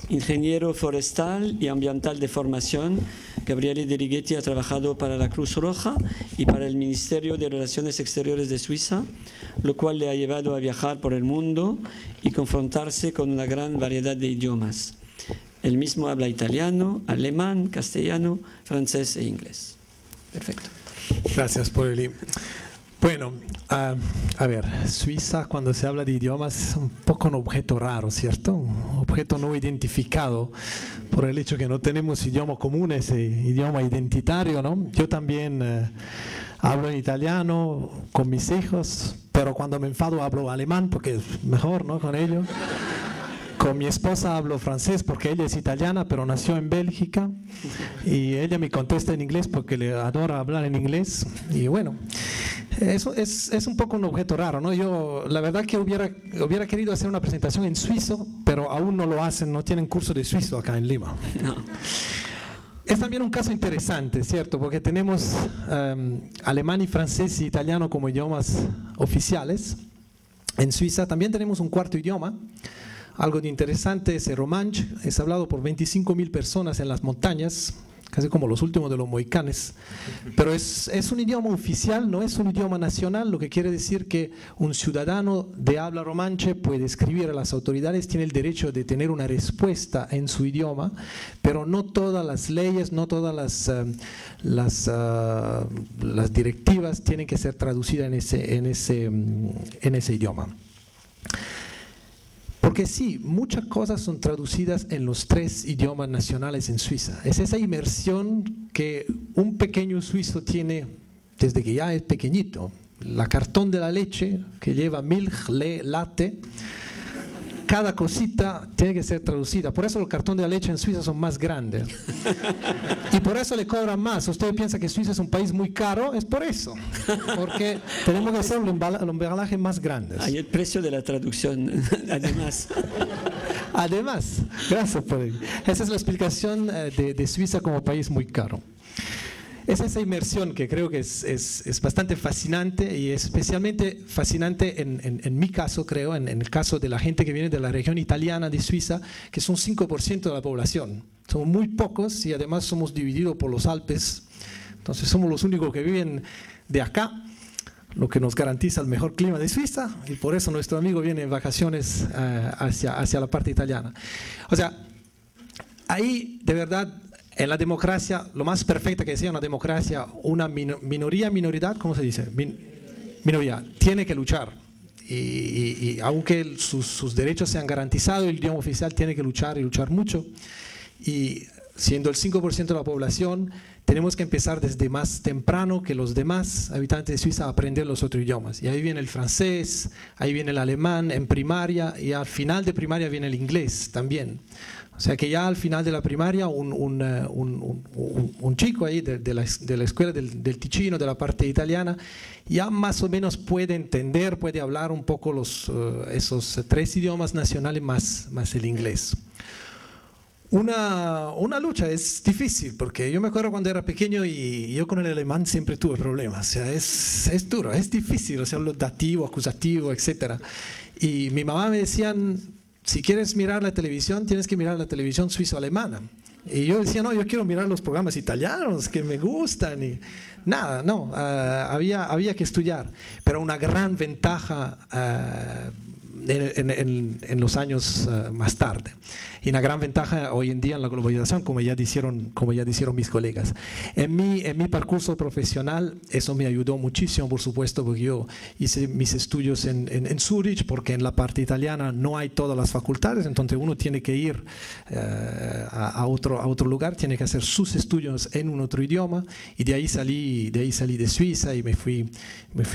ingeniero forestal y ambiental de formación. Gabriele De Righetti ha trabajado para la Cruz Roja y para el Ministerio de Relaciones Exteriores de Suiza, lo cual le ha llevado a viajar por el mundo y confrontarse con una gran variedad de idiomas. Él mismo habla italiano, alemán, castellano, francés e inglés. Perfecto. Gracias, Poreli. Bueno, a ver, Suiza cuando se habla de idiomas es un poco un objeto raro, ¿cierto? Un objeto no identificado por el hecho que no tenemos idioma común, ese idioma identitario, ¿no? Yo también hablo en italiano con mis hijos, pero cuando me enfado hablo alemán porque es mejor, ¿no? Con ellos. Con mi esposa hablo francés porque ella es italiana, pero nació en Bélgica. Y ella me contesta en inglés porque le adora hablar en inglés. Y bueno, eso es un poco un objeto raro, ¿no? Yo, la verdad que hubiera querido hacer una presentación en suizo, pero aún no lo hacen, no tienen curso de suizo acá en Lima. No. Es también un caso interesante, ¿cierto? Porque tenemos alemán y francés y italiano como idiomas oficiales. En Suiza también tenemos un cuarto idioma. Algo de interesante es el romanche, es hablado por 25.000 personas en las montañas, casi como los últimos de los mohicanes, pero es un idioma oficial, no es un idioma nacional, lo que quiere decir que un ciudadano de habla romanche puede escribir a las autoridades, tiene el derecho de tener una respuesta en su idioma, pero no todas las leyes, no todas las directivas tienen que ser traducidas en ese idioma. Porque sí, muchas cosas son traducidas en los 3 idiomas nacionales en Suiza. Es esa inmersión que un pequeño suizo tiene desde que ya es pequeñito. La cartón de la leche, que lleva Milch, latte, cada cosita tiene que ser traducida. Por eso los cartones de la leche en Suiza son más grandes. Y por eso le cobran más. Usted piensa que Suiza es un país muy caro, es por eso. Porque tenemos que hacer los embalajes más grandes. Hay el precio de la traducción, además. Además, gracias por ello. Esa es la explicación de Suiza como país muy caro. Es esa inmersión que creo que es bastante fascinante y especialmente fascinante en mi caso, creo, en el caso de la gente que viene de la región italiana de Suiza, que son 5% de la población. Somos muy pocos y además somos divididos por los Alpes, entonces somos los únicos que viven de acá, lo que nos garantiza el mejor clima de Suiza y por eso nuestro amigo viene en vacaciones hacia la parte italiana. O sea, ahí de verdad... En la democracia, lo más perfecta que sea una democracia, una minoridad, ¿cómo se dice? Minoría, tiene que luchar. Y aunque sus derechos sean garantizados, el idioma oficial tiene que luchar y luchar mucho. Y siendo el 5% de la población, tenemos que empezar desde más temprano que los demás habitantes de Suiza a aprender los otros idiomas. Y ahí viene el francés, ahí viene el alemán en primaria, y al final de primaria viene el inglés también. O sea que ya al final de la primaria un chico ahí de la escuela del Ticino, de la parte italiana, ya más o menos puede entender, puede hablar un poco esos 3 idiomas nacionales más el inglés. Una lucha, es difícil, porque yo me acuerdo cuando era pequeño y yo con el alemán siempre tuve problemas. O sea, es duro, es difícil, o sea, los dativos, acusativos, etc. Y mi mamá me decían, si quieres mirar la televisión, tienes que mirar la televisión suizo-alemana. Y yo decía, no, yo quiero mirar los programas italianos que me gustan. Y nada, no, había que estudiar. Pero una gran ventaja en los años más tarde. Y una gran ventaja hoy en día en la globalización, como ya dijeron mis colegas. En mi percurso profesional, eso me ayudó muchísimo, por supuesto, porque yo hice mis estudios en Zurich, porque en la parte italiana no hay todas las facultades, entonces uno tiene que ir a otro lugar, tiene que hacer sus estudios en un otro idioma, y de ahí salí de Suiza y me fui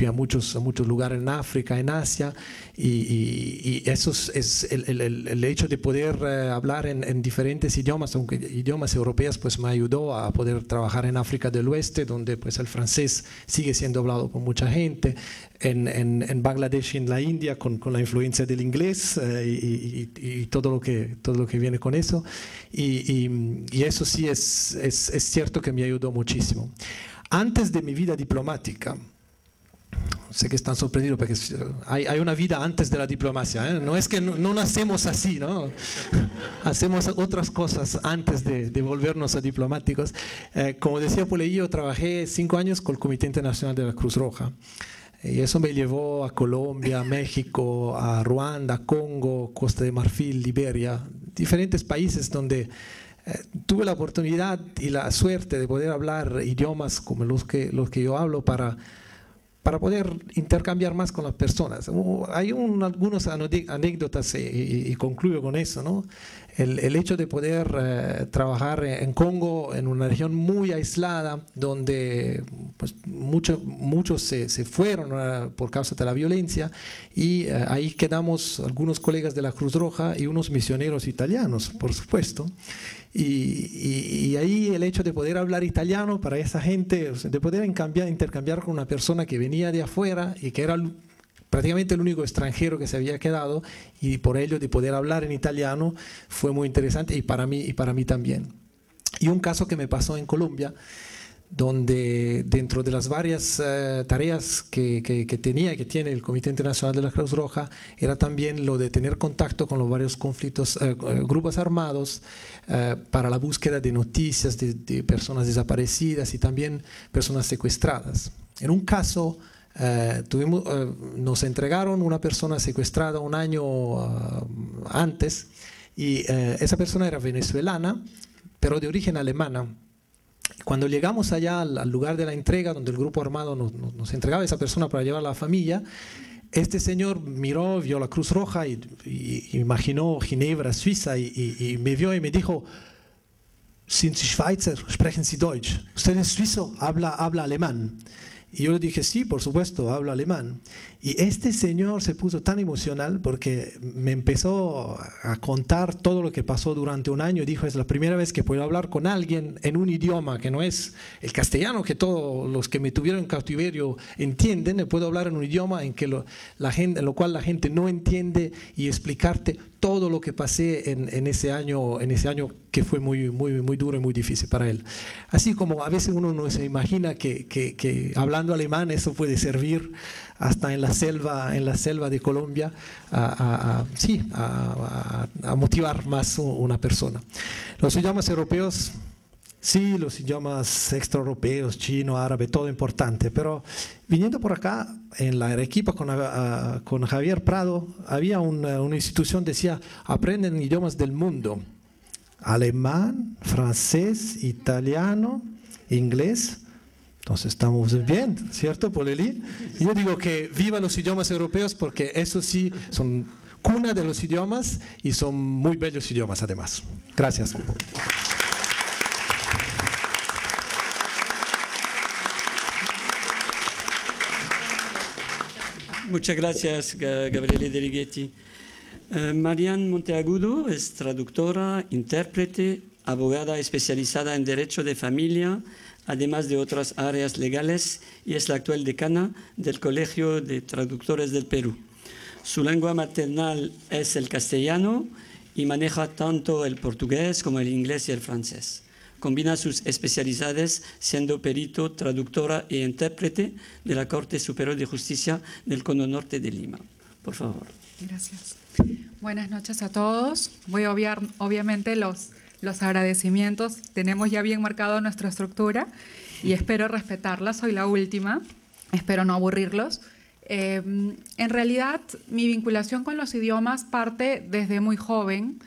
a muchos lugares en África, en Asia, y eso es el hecho de poder hablar en diferentes idiomas, aunque idiomas europeos, pues me ayudó a poder trabajar en África del Oeste, donde pues el francés sigue siendo hablado por mucha gente, en Bangladesh y en la India con la influencia del inglés y todo lo que viene con eso, y eso sí es cierto que me ayudó muchísimo. Antes de mi vida diplomática, sé que están sorprendidos porque hay una vida antes de la diplomacia, ¿eh? No es que no nacemos así, ¿no? Hacemos otras cosas antes de volvernos a diplomáticos. Como decía Poley, yo trabajé 5 años con el Comité Internacional de la Cruz Roja. Y eso me llevó a Colombia, México, a Ruanda, Congo, Costa de Marfil, Liberia, diferentes países donde tuve la oportunidad y la suerte de poder hablar idiomas como los que yo hablo para poder intercambiar más con las personas. Hay algunas anécdotas y concluyo con eso, ¿no? El hecho de poder trabajar en Congo, en una región muy aislada, donde pues, muchos se fueron por causa de la violencia, y ahí quedamos algunos colegas de la Cruz Roja y unos misioneros italianos, por supuesto. Y ahí el hecho de poder hablar italiano para esa gente, de poder intercambiar con una persona que venía de afuera y que era prácticamente el único extranjero que se había quedado, y por ello de poder hablar en italiano fue muy interesante, y para mí también. Y un caso que me pasó en Colombia, donde dentro de las varias tareas que tiene el Comité Internacional de la Cruz Roja, era también lo de tener contacto con los varios conflictos, grupos armados, para la búsqueda de noticias de personas desaparecidas y también personas secuestradas. En un caso, nos entregaron una persona secuestrada un año antes, y esa persona era venezolana, pero de origen alemana. Cuando llegamos allá al lugar de la entrega, donde el grupo armado nos entregaba a esa persona para llevar a la familia, este señor miró, vio la Cruz Roja y imaginó Ginebra, Suiza, y me vio y me dijo: ¿Sind Sie Schweizer? ¿Sprechen Sie Deutsch? ¿Usted es suizo? ¿Habla alemán? Y yo le dije: sí, por supuesto, hablo alemán. Y este señor se puso tan emocional porque me empezó a contar todo lo que pasó durante un año. Dijo: es la primera vez que puedo hablar con alguien en un idioma que no es el castellano, que todos los que me tuvieron en cautiverio entienden. Puedo hablar en un idioma en lo cual la gente no entiende, y explicarte todo lo que pasé en ese año que fue muy, muy, muy duro y muy difícil para él. Así como a veces uno no se imagina que hablando alemán eso puede servir hasta en la selva de Colombia a motivar más una persona. Los idiomas europeos, sí, los idiomas extraeuropeos, chino, árabe, todo importante, pero viniendo por acá, en la Arequipa con Javier Prado, había una institución que decía: aprenden idiomas del mundo, alemán, francés, italiano, inglés. Entonces estamos bien, ¿cierto, Poleli? Yo digo que viva los idiomas europeos, porque eso sí son cuna de los idiomas y son muy bellos idiomas además. Gracias. Muchas gracias, Gabriele Delighetti. Marian Monteagudo es traductora, intérprete, abogada especializada en Derecho de Familia, además de otras áreas legales, y es la actual decana del Colegio de Traductores del Perú. Su lengua maternal es el castellano y maneja tanto el portugués como el inglés y el francés. Combina sus especialidades siendo perito, traductora e intérprete de la Corte Superior de Justicia del Cono Norte de Lima. Por favor. Gracias. Buenas noches a todos. Voy a obviar, obviamente, los agradecimientos. Tenemos ya bien marcado nuestra estructura y espero respetarla. Soy la última. Espero no aburrirlos. En realidad, mi vinculación con los idiomas parte desde muy joven.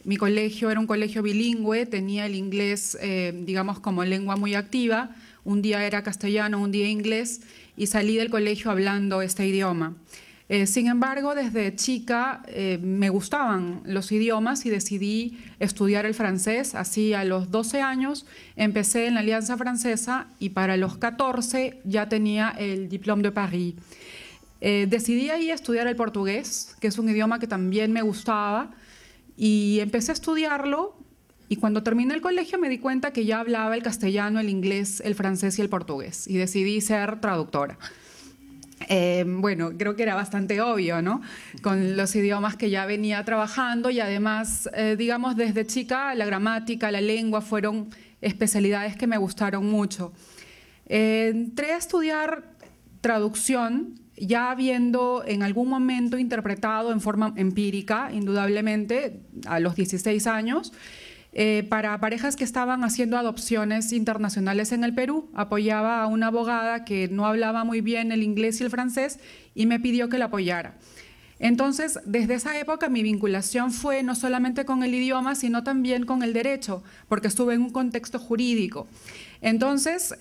Mi colegio era un colegio bilingüe, tenía el inglés, digamos, como lengua muy activa. Un día era castellano, un día inglés, y salí del colegio hablando este idioma. Sin embargo, desde chica me gustaban los idiomas y decidí estudiar el francés. Así, a los 12 años empecé en la Alianza Francesa y para los 14 ya tenía el Diplôme de Paris. Decidí ahí estudiar el portugués, que es un idioma que también me gustaba, y empecé a estudiarlo, y cuando terminé el colegio me di cuenta que ya hablaba el castellano, el inglés, el francés y el portugués, y decidí ser traductora. Bueno, creo que era bastante obvio, ¿no? Con los idiomas que ya venía trabajando, y además, digamos, desde chica la gramática, la lengua fueron especialidades que me gustaron mucho. Entré a estudiar traducción, ya habiendo en algún momento interpretado en forma empírica, indudablemente, a los 16 años, para parejas que estaban haciendo adopciones internacionales en el Perú. Apoyaba a una abogada que no hablaba muy bien el inglés y el francés y me pidió que la apoyara. Entonces, desde esa época mi vinculación fue no solamente con el idioma, sino también con el derecho, porque estuve en un contexto jurídico. Entonces,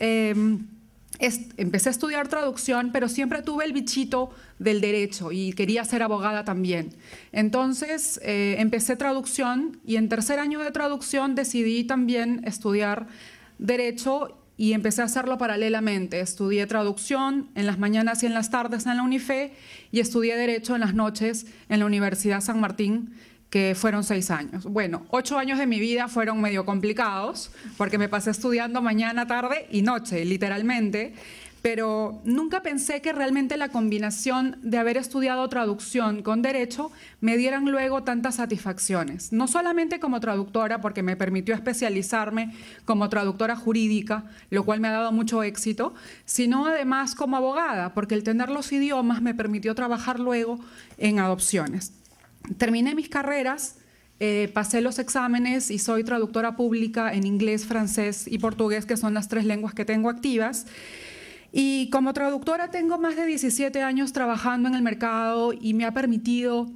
empecé a estudiar traducción, pero siempre tuve el bichito del derecho y quería ser abogada también. Entonces empecé traducción y en tercer año de traducción decidí también estudiar derecho y empecé a hacerlo paralelamente. Estudié traducción en las mañanas y en las tardes en la UNIFE y estudié derecho en las noches en la Universidad San Martín, que fueron 6 años. Bueno, 8 años de mi vida fueron medio complicados porque me pasé estudiando mañana, tarde y noche, literalmente, pero nunca pensé que realmente la combinación de haber estudiado traducción con derecho me dieran luego tantas satisfacciones. No solamente como traductora, porque me permitió especializarme como traductora jurídica, lo cual me ha dado mucho éxito, sino además como abogada, porque el tener los idiomas me permitió trabajar luego en adopciones. Terminé mis carreras, pasé los exámenes y soy traductora pública en inglés, francés y portugués, que son las 3 lenguas que tengo activas. Y como traductora tengo más de 17 años trabajando en el mercado y me ha permitido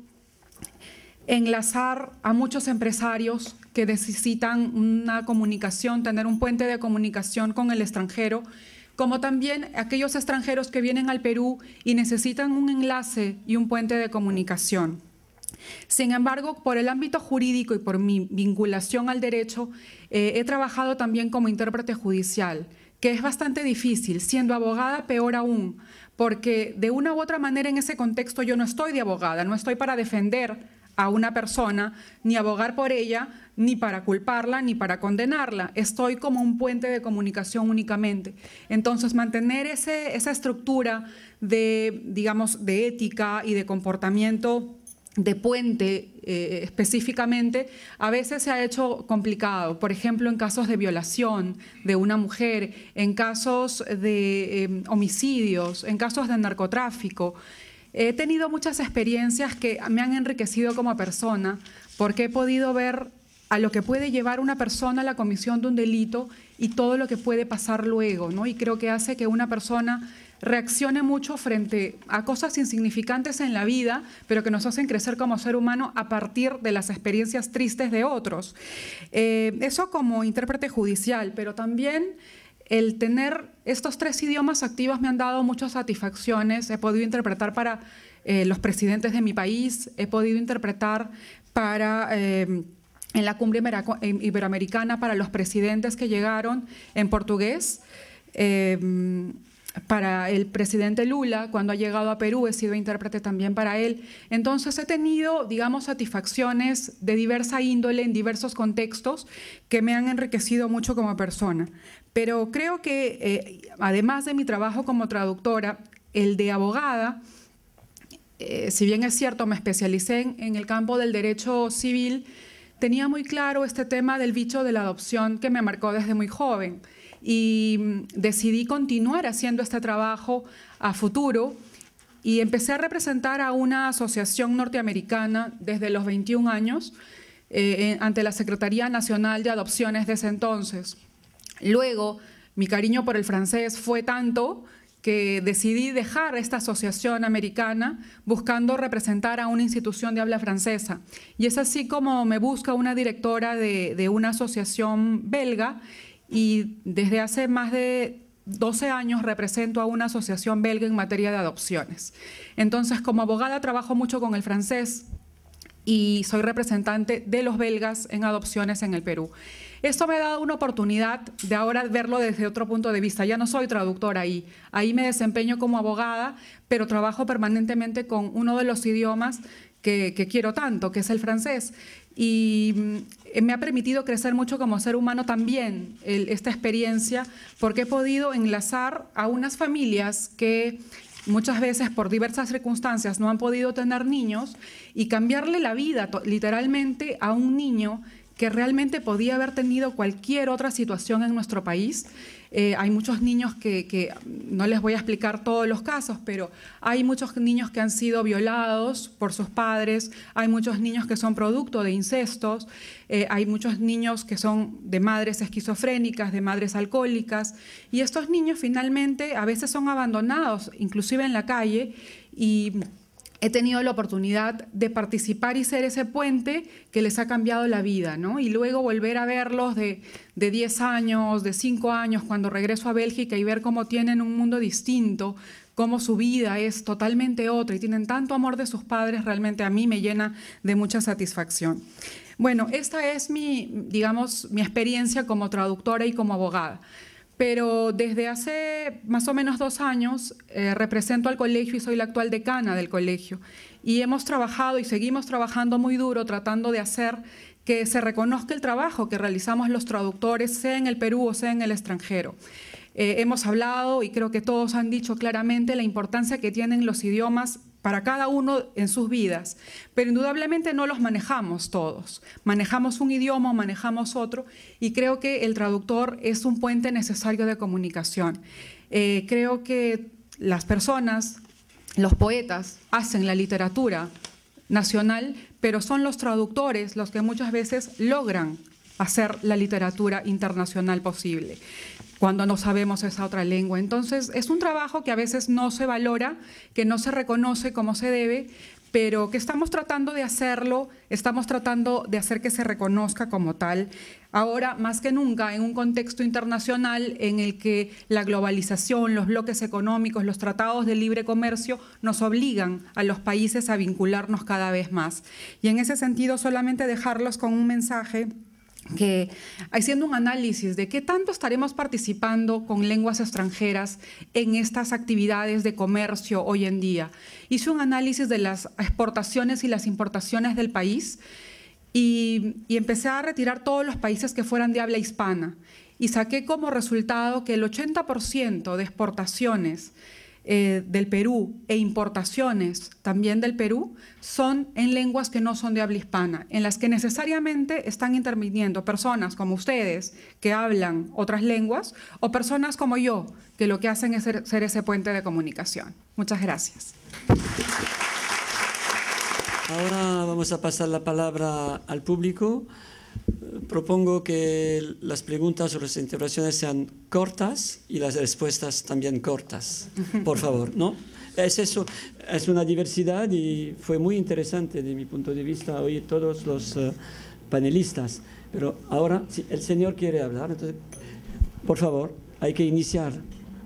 enlazar a muchos empresarios que necesitan una comunicación, tener un puente de comunicación con el extranjero, como también aquellos extranjeros que vienen al Perú y necesitan un enlace y un puente de comunicación. Sin embargo, por el ámbito jurídico y por mi vinculación al derecho, he trabajado también como intérprete judicial, que es bastante difícil, siendo abogada peor aún, porque de una u otra manera en ese contexto yo no estoy de abogada, no estoy para defender a una persona, ni abogar por ella, ni para culparla, ni para condenarla. Estoy como un puente de comunicación únicamente. Entonces, mantener esa estructura de, digamos, de ética y de comportamiento de puente específicamente, a veces se ha hecho complicado. Por ejemplo, en casos de violación de una mujer, en casos de homicidios, en casos de narcotráfico. He tenido muchas experiencias que me han enriquecido como persona, porque he podido ver a lo que puede llevar una persona a la comisión de un delito y todo lo que puede pasar luego, ¿no? Y creo que hace que una persona reaccione mucho frente a cosas insignificantes en la vida, pero que nos hacen crecer como ser humano a partir de las experiencias tristes de otros. Eso como intérprete judicial, pero también el tener estos 3 idiomas activos me han dado muchas satisfacciones. He podido interpretar para los presidentes de mi país, he podido interpretar para en la cumbre iberoamericana para los presidentes que llegaron en portugués. para el presidente Lula, cuando ha llegado a Perú, he sido intérprete también para él. Entonces he tenido, digamos, satisfacciones de diversa índole, en diversos contextos, que me han enriquecido mucho como persona. Pero creo que, además de mi trabajo como traductora, el de abogada, si bien es cierto, me especialicé en el campo del derecho civil, tenía muy claro este tema del bicho de la adopción que me marcó desde muy joven. Y decidí continuar haciendo este trabajo a futuro y empecé a representar a una asociación norteamericana desde los 21 años ante la Secretaría Nacional de Adopciones de ese entonces. Luego, mi cariño por el francés fue tanto que decidí dejar esta asociación americana buscando representar a una institución de habla francesa. Y es así como me busca una directora de una asociación belga, y desde hace más de 12 años represento a una asociación belga en materia de adopciones. Entonces, como abogada trabajo mucho con el francés y soy representante de los belgas en adopciones en el Perú. Esto me ha dado una oportunidad de ahora verlo desde otro punto de vista. Ya no soy traductora ahí me desempeño como abogada, pero trabajo permanentemente con uno de los idiomas que quiero tanto, que es el francés. Y me ha permitido crecer mucho como ser humano también esta experiencia, porque he podido enlazar a unas familias que muchas veces por diversas circunstancias no han podido tener niños y cambiarle la vida literalmente a un niño que realmente podía haber tenido cualquier otra situación en nuestro país. Hay muchos niños que no les voy a explicar todos los casos, pero hay muchos niños que han sido violados por sus padres, hay muchos niños que son producto de incestos, hay muchos niños que son de madres esquizofrénicas, de madres alcohólicas, y estos niños finalmente a veces son abandonados, inclusive en la calle, y he tenido la oportunidad de participar y ser ese puente que les ha cambiado la vida, ¿no? Y luego volver a verlos de 10 años, de 5 años, cuando regreso a Bélgica y ver cómo tienen un mundo distinto, cómo su vida es totalmente otra y tienen tanto amor de sus padres, realmente a mí me llena de mucha satisfacción. Bueno, esta es digamos, mi experiencia como traductora y como abogada. Pero desde hace más o menos 2 años represento al colegio y soy la actual decana del colegio. Y hemos trabajado y seguimos trabajando muy duro tratando de hacer que se reconozca el trabajo que realizamos los traductores, sea en el Perú o sea en el extranjero. Hemos hablado y creo que todos han dicho claramente la importancia que tienen los idiomas para cada uno en sus vidas, pero indudablemente no los manejamos todos. Manejamos un idioma o manejamos otro y creo que el traductor es un puente necesario de comunicación. Creo que las personas, los poetas, hacen la literatura nacional, pero son los traductores los que muchas veces logran hacer la literatura internacional posible cuando no sabemos esa otra lengua. Entonces, es un trabajo que a veces no se valora, que no se reconoce como se debe, pero que estamos tratando de hacerlo, estamos tratando de hacer que se reconozca como tal. Ahora, más que nunca, en un contexto internacional en el que la globalización, los bloques económicos, los tratados de libre comercio nos obligan a los países a vincularnos cada vez más. Y en ese sentido, solamente dejarlos con un mensaje que haciendo un análisis de qué tanto estaremos participando con lenguas extranjeras en estas actividades de comercio hoy en día. Hice un análisis de las exportaciones y las importaciones del país y empecé a retirar todos los países que fueran de habla hispana y saqué como resultado que el 80% de exportaciones del Perú e importaciones también del Perú son en lenguas que no son de habla hispana, en las que necesariamente están interviniendo personas como ustedes que hablan otras lenguas o personas como yo que lo que hacen es ser ese puente de comunicación. Muchas gracias. Ahora vamos a pasar la palabra al público. Propongo que las preguntas o las intervenciones sean cortas y las respuestas también cortas, por favor, ¿no? Es eso, es una diversidad y fue muy interesante de mi punto de vista oír todos los panelistas. Pero ahora, si el señor quiere hablar, entonces, por favor, hay que iniciar.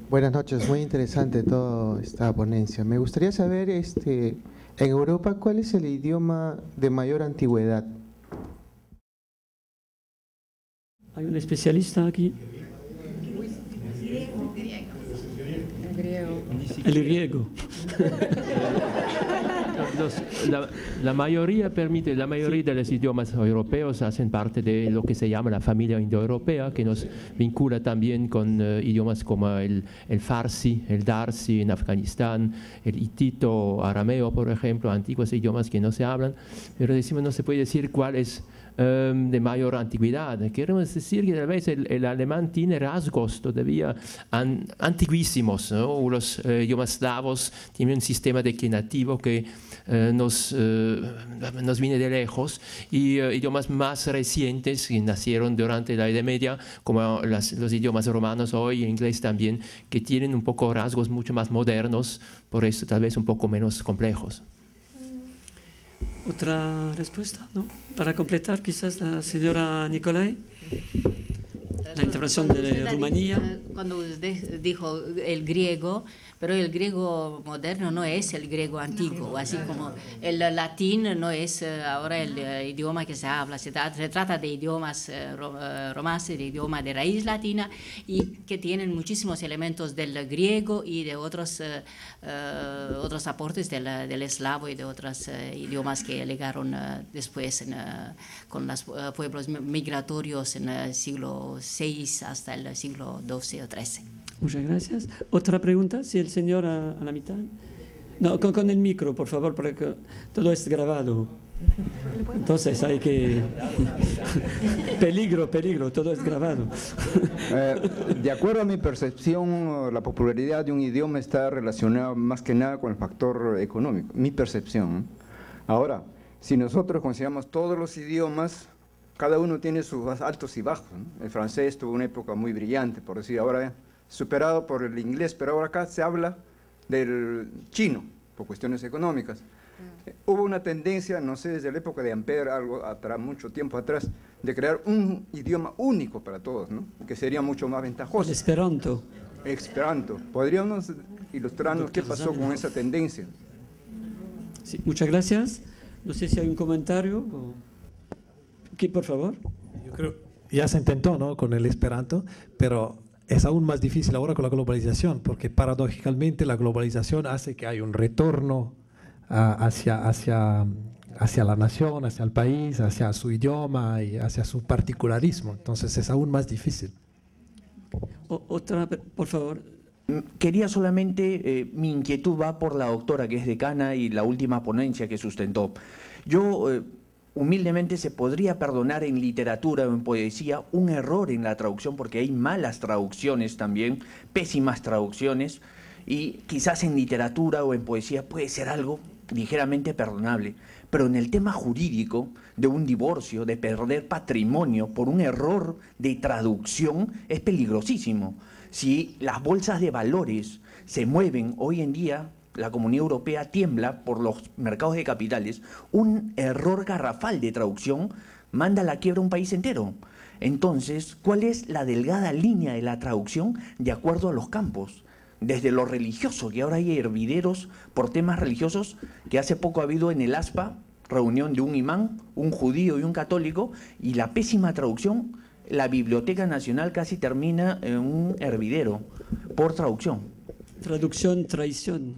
Buenas noches, muy interesante toda esta ponencia. Me gustaría saber, en Europa, ¿cuál es el idioma de mayor antigüedad? Hay un especialista aquí. El griego. La mayoría de los idiomas europeos hacen parte de lo que se llama la familia indoeuropea, que nos vincula también con idiomas como el farsi, el darsi en Afganistán, el hitito arameo, por ejemplo, antiguos idiomas que no se hablan, pero decimos no se puede decir cuál es de mayor antigüedad. Queremos decir que tal vez el alemán tiene rasgos todavía antiguísimos, ¿no? Los idiomas eslavos tienen un sistema declinativo que nos viene de lejos, y idiomas más recientes que nacieron durante la Edad Media, como los idiomas romanos hoy, inglés también, que tienen un poco rasgos mucho más modernos, por eso tal vez un poco menos complejos. ¿Otra respuesta? ¿No? Para completar, quizás la señora Nicolai. La intervención de Rumanía. Cuando usted dijo el griego, pero el griego moderno no es el griego antiguo, así como el latín no es ahora el idioma que se habla. Se trata de idiomas romances, de idiomas de raíz latina, y que tienen muchísimos elementos del griego y de otros aportes del eslavo y de otros idiomas que llegaron después con los pueblos migratorios en el siglo VI hasta el siglo XII o XIII. Muchas gracias. ¿Otra pregunta? Si el señor a la mitad. No, con el micro, por favor, porque todo es grabado. Entonces hay que... peligro, todo es grabado. De acuerdo a mi percepción, la popularidad de un idioma está relacionada más que nada con el factor económico, mi percepción. Ahora, si nosotros consideramos todos los idiomas, cada uno tiene sus altos y bajos, ¿no? El francés tuvo una época muy brillante, por decir, ahora superado por el inglés, pero ahora acá se habla del chino, por cuestiones económicas. Hubo una tendencia, no sé, desde la época de Ampère, algo atrás, mucho tiempo atrás, de crear un idioma único para todos, ¿no? Que sería mucho más ventajoso. El Esperanto. Esperanto. ¿Podríamos ilustrarnos qué pasó con esa tendencia? Sí, muchas gracias. No sé si hay un comentario. O... ¿Qué, por favor? Yo creo ya se intentó, ¿no?, con el Esperanto, pero es aún más difícil ahora con la globalización, porque paradójicamente la globalización hace que haya un retorno hacia la nación, hacia el país, hacia su idioma y hacia su particularismo. Entonces es aún más difícil. Otra, por favor. Quería solamente, mi inquietud va por la doctora que es decana y la última ponencia que sustentó. Yo, humildemente, se podría perdonar en literatura o en poesía un error en la traducción, porque hay malas traducciones también, pésimas traducciones, y quizás en literatura o en poesía puede ser algo ligeramente perdonable, pero en el tema jurídico de un divorcio, de perder patrimonio por un error de traducción, es peligrosísimo. Si las bolsas de valores se mueven hoy en día, la Comunidad Europea tiembla por los mercados de capitales, un error garrafal de traducción manda a la quiebra un país entero. Entonces, ¿cuál es la delgada línea de la traducción de acuerdo a los campos? Desde lo religioso, que ahora hay hervideros por temas religiosos, que hace poco ha habido en el ASPA reunión de un imán, un judío y un católico, y la pésima traducción, la Biblioteca Nacional casi termina en un hervidero por traducción. Traducción, traición.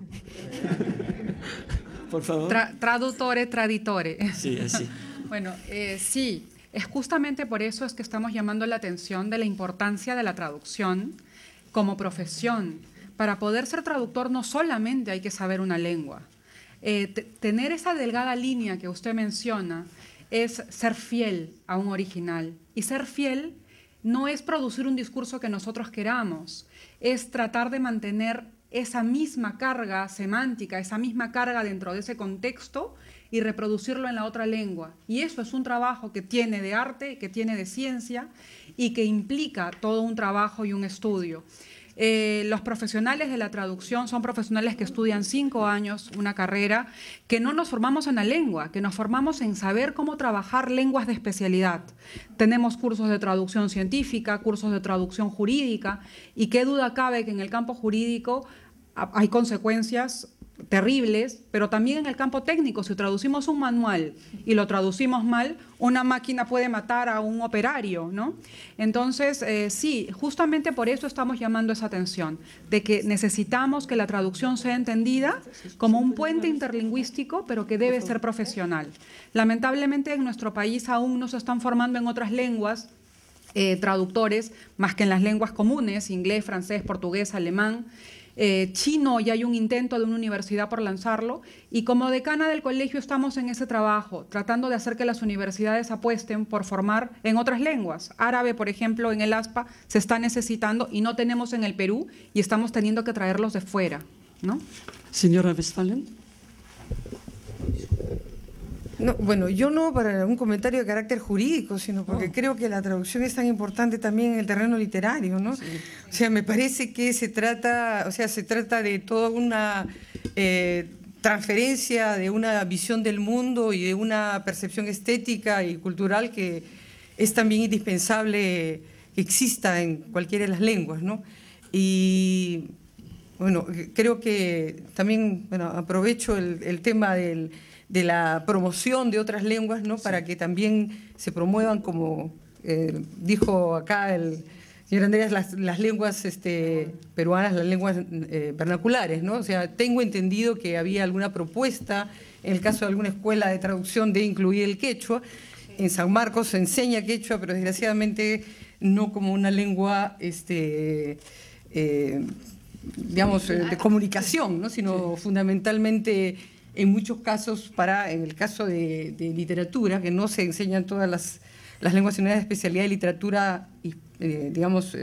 Por favor. Traduttore, traditore. Sí, así. Bueno, sí, es justamente por eso es que estamos llamando la atención de la importancia de la traducción como profesión. Para poder ser traductor no solamente hay que saber una lengua. Tener esa delgada línea que usted menciona es ser fiel a un original. Y ser fiel no es producir un discurso que nosotros queramos, es tratar de mantener esa misma carga semántica, esa misma carga dentro de ese contexto y reproducirlo en la otra lengua. Y eso es un trabajo que tiene de arte, que tiene de ciencia y que implica todo un trabajo y un estudio. Los profesionales de la traducción son profesionales que estudian 5 años, una carrera, que no nos formamos en la lengua, que nos formamos en saber cómo trabajar lenguas de especialidad. Tenemos cursos de traducción científica, cursos de traducción jurídica, y qué duda cabe que en el campo jurídico hay consecuencias terribles, pero también en el campo técnico, si traducimos un manual y lo traducimos mal, una máquina puede matar a un operario, ¿no? Entonces, sí, justamente por eso estamos llamando esa atención, de que necesitamos que la traducción sea entendida como un puente interlingüístico, pero que debe ser profesional. Lamentablemente en nuestro país aún no se están formando en otras lenguas traductores, más que en las lenguas comunes, inglés, francés, portugués, alemán. Chino, ya hay un intento de una universidad por lanzarlo, y como decana del colegio estamos en ese trabajo, tratando de hacer que las universidades apuesten por formar en otras lenguas. Árabe, por ejemplo, en el ASPA se está necesitando y no tenemos en el Perú, y estamos teniendo que traerlos de fuera, ¿no? Señora Westphalen. No, bueno, yo no para un comentario de carácter jurídico, sino porque creo que la traducción es tan importante también en el terreno literario, ¿no? Sí. O sea, me parece que se trata de toda una transferencia de una visión del mundo y de una percepción estética y cultural que es también indispensable que exista en cualquiera de las lenguas, ¿no? Y bueno, creo que también, bueno, aprovecho el tema de la promoción de otras lenguas, ¿no? Para que también se promuevan, como dijo acá el señor Andreas, las lenguas peruanas, las lenguas vernaculares, ¿no? O sea, tengo entendido que había alguna propuesta, en el caso de alguna escuela de traducción, de incluir el quechua. En San Marcos se enseña quechua, pero desgraciadamente no como una lengua, digamos, de comunicación, ¿no? Sino fundamentalmente, en muchos casos, en el caso de literatura, que no se enseñan todas las lenguas en una especialidad de literatura, digamos,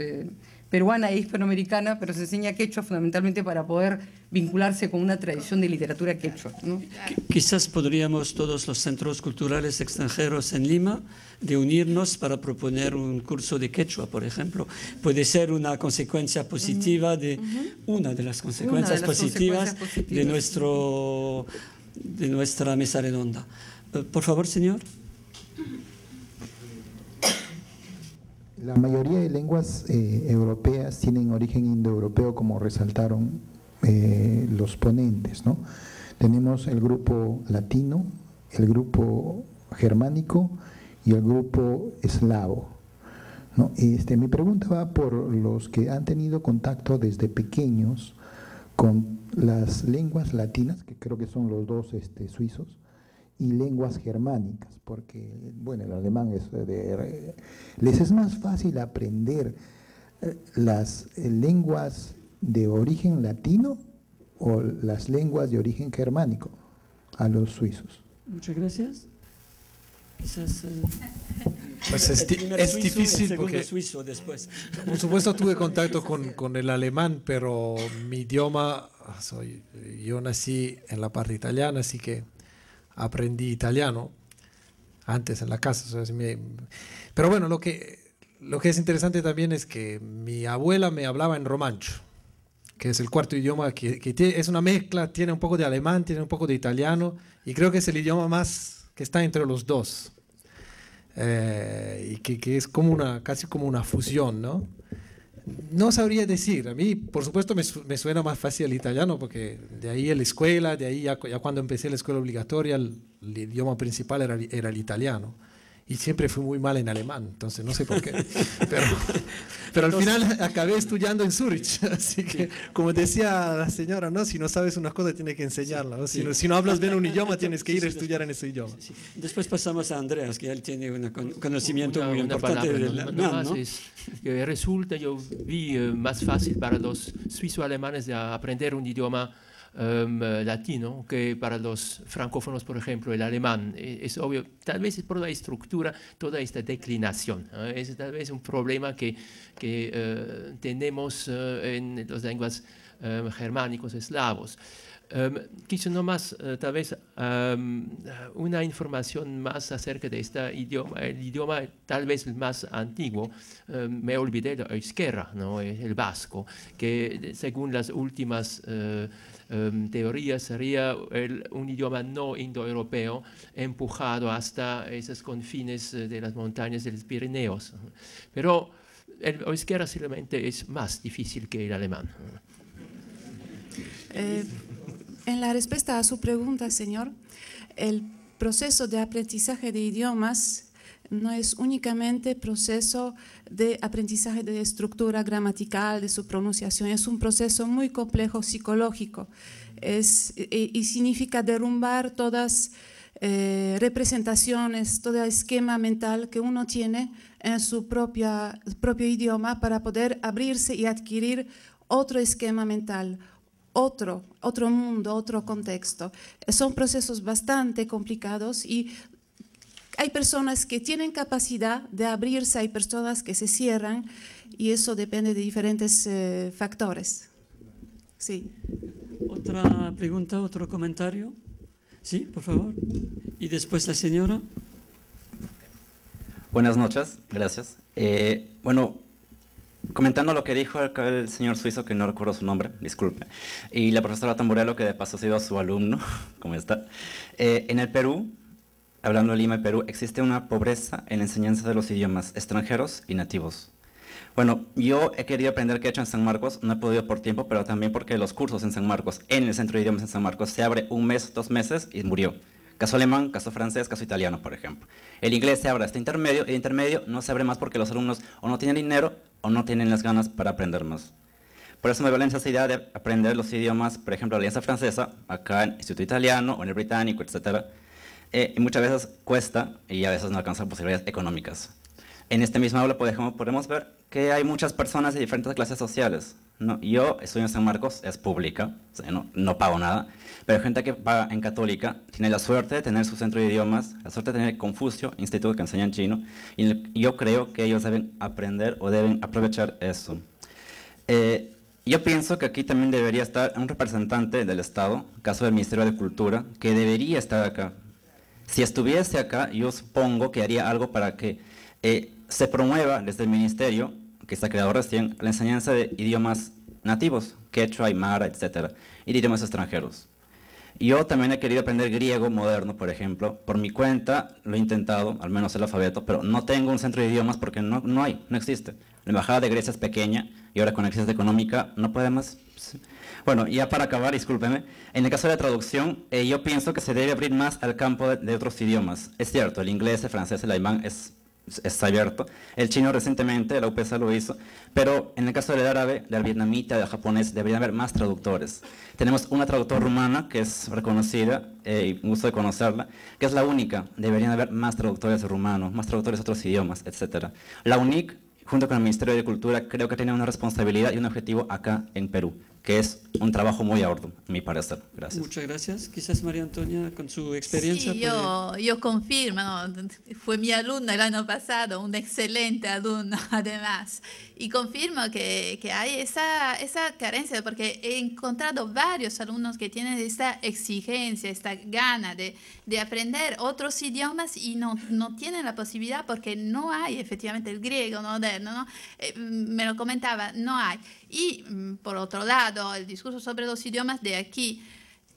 peruana e hispanoamericana, pero se enseña quechua fundamentalmente para poder vincularse con una tradición de literatura quechua, ¿no? Quizás podríamos todos los centros culturales extranjeros en Lima de unirnos para proponer un curso de quechua, por ejemplo. Puede ser una consecuencia positiva una de las consecuencias positivas de nuestra mesa redonda. Por favor, señor. La mayoría de lenguas europeas tienen origen indoeuropeo, como resaltaron los ponentes, ¿no? Tenemos el grupo latino, el grupo germánico y el grupo eslavo, ¿no? Mi pregunta va por los que han tenido contacto desde pequeños con las lenguas latinas, que creo que son los dos suizos, y lenguas germánicas, porque, bueno, el alemán les es más fácil aprender las lenguas de origen latino o las lenguas de origen germánico a los suizos. Muchas gracias. Quizás, pues es difícil porque suizo después. Por supuesto tuve contacto con el alemán, pero mi idioma, yo nací en la parte italiana, así que aprendí italiano antes en la casa. O sea, pero bueno, lo que es interesante también es que mi abuela me hablaba en romancho, que es el cuarto idioma que es una mezcla, tiene un poco de alemán, tiene un poco de italiano, y creo que es el idioma más que está entre los dos, y que es como casi como una fusión, ¿no? No sabría decir, a mí por supuesto me suena más fácil el italiano, porque de ahí en la escuela, de ahí ya cuando empecé la escuela obligatoria, el idioma principal era el italiano. Y siempre fui muy mal en alemán, entonces no sé por qué. Pero al final acabé estudiando en Zurich, así que, como decía la señora, ¿no? Si no sabes una cosa, tienes que enseñarla, ¿no? Si no hablas bien un idioma, tienes que ir a estudiar en ese idioma. Después pasamos a Andreas, que él tiene un conocimiento muy importante del alemán, ¿no? Que resulta, yo vi más fácil para los suizo-alemanes de aprender un idioma latino que para los francófonos, por ejemplo, el alemán. Es obvio, tal vez es por la estructura, toda esta declinación. Es tal vez un problema que tenemos en las lenguas germánicos, eslavos. Quise nomás, tal vez, una información más acerca de este idioma. El idioma tal vez el más antiguo, me olvidé de euskera, ¿no? El vasco, que según las últimas teorías sería un idioma no indoeuropeo empujado hasta esos confines de las montañas de los Pirineos. Pero el euskera simplemente es más difícil que el alemán. En la respuesta a su pregunta, señor, el proceso de aprendizaje de idiomas no es únicamente proceso de aprendizaje de estructura gramatical, de su pronunciación, es un proceso muy complejo psicológico y significa derrumbar todas representaciones, todo esquema mental que uno tiene en su propio idioma para poder abrirse y adquirir otro esquema mental, otro mundo, otro contexto. Son procesos bastante complicados y hay personas que tienen capacidad de abrirse, hay personas que se cierran y eso depende de diferentes factores. Sí. ¿Otra pregunta, otro comentario? Sí, por favor. Y después la señora. Buenas noches, gracias. Bueno, comentando lo que dijo el señor suizo, que no recuerdo su nombre, disculpe, y la profesora Tamburello, que de paso ha sido su alumno, ¿cómo está? En el Perú, hablando de Lima y Perú, existe una pobreza en la enseñanza de los idiomas extranjeros y nativos. Bueno, yo he querido aprender quechua en San Marcos, no he podido por tiempo, pero también porque los cursos en San Marcos, en el Centro de Idiomas en San Marcos, se abre 1 mes, 2 meses y murió. Caso alemán, caso francés, caso italiano, por ejemplo. El inglés se abre hasta intermedio, y el intermedio no se abre más porque los alumnos o no tienen dinero o no tienen las ganas para aprender más. Por eso me veo la necesidad de aprender los idiomas, por ejemplo, la Alianza Francesa, acá en el Instituto Italiano o en el Británico, etc. Y muchas veces cuesta y a veces no alcanza posibilidades económicas. En este mismo aula podemos ver que hay muchas personas de diferentes clases sociales, ¿no? Yo estudio en San Marcos, es pública, o sea, no pago nada, pero gente que paga en católica tiene la suerte de tener su centro de idiomas, la suerte de tener Confucio, instituto que enseña en chino, y yo creo que ellos deben aprender o deben aprovechar eso. Yo pienso que aquí también debería estar un representante del Estado, caso del Ministerio de Cultura, que debería estar acá. Si estuviese acá, yo supongo que haría algo para que se promueva desde el Ministerio, que está creado recién, la enseñanza de idiomas nativos, quechua, aymara, etc., y de idiomas extranjeros. Yo también he querido aprender griego moderno, por ejemplo. Por mi cuenta lo he intentado, al menos el alfabeto, pero no tengo un centro de idiomas porque no existe. La embajada de Grecia es pequeña y ahora con la crisis económica no puede más. Bueno, ya para acabar, discúlpeme, en el caso de la traducción, yo pienso que se debe abrir más al campo de otros idiomas. Es cierto, el inglés, el francés, el alemán está abierto. El chino recientemente, la UPSA lo hizo, pero en el caso del árabe, del vietnamita, del japonés, deberían haber más traductores. Tenemos una traductora rumana que es reconocida, y un gusto de conocerla, que es la única. Deberían haber más traductores de rumano, más traductores de otros idiomas, etc. La UNIC, junto con el Ministerio de Cultura, creo que tiene una responsabilidad y un objetivo acá en Perú, que es un trabajo muy arduo, a mi parecer. Gracias. Muchas gracias. Quizás María Antonia, con su experiencia. Sí, yo confirmo, ¿no? Fue mi alumno el año pasado, un excelente alumno además, y confirmo que hay esa carencia, porque he encontrado varios alumnos que tienen esta exigencia, esta gana de aprender otros idiomas y no tienen la posibilidad porque no hay efectivamente el griego moderno, ¿no? Me lo comentaba, no hay. Y por otro lado, el discurso sobre los idiomas de aquí,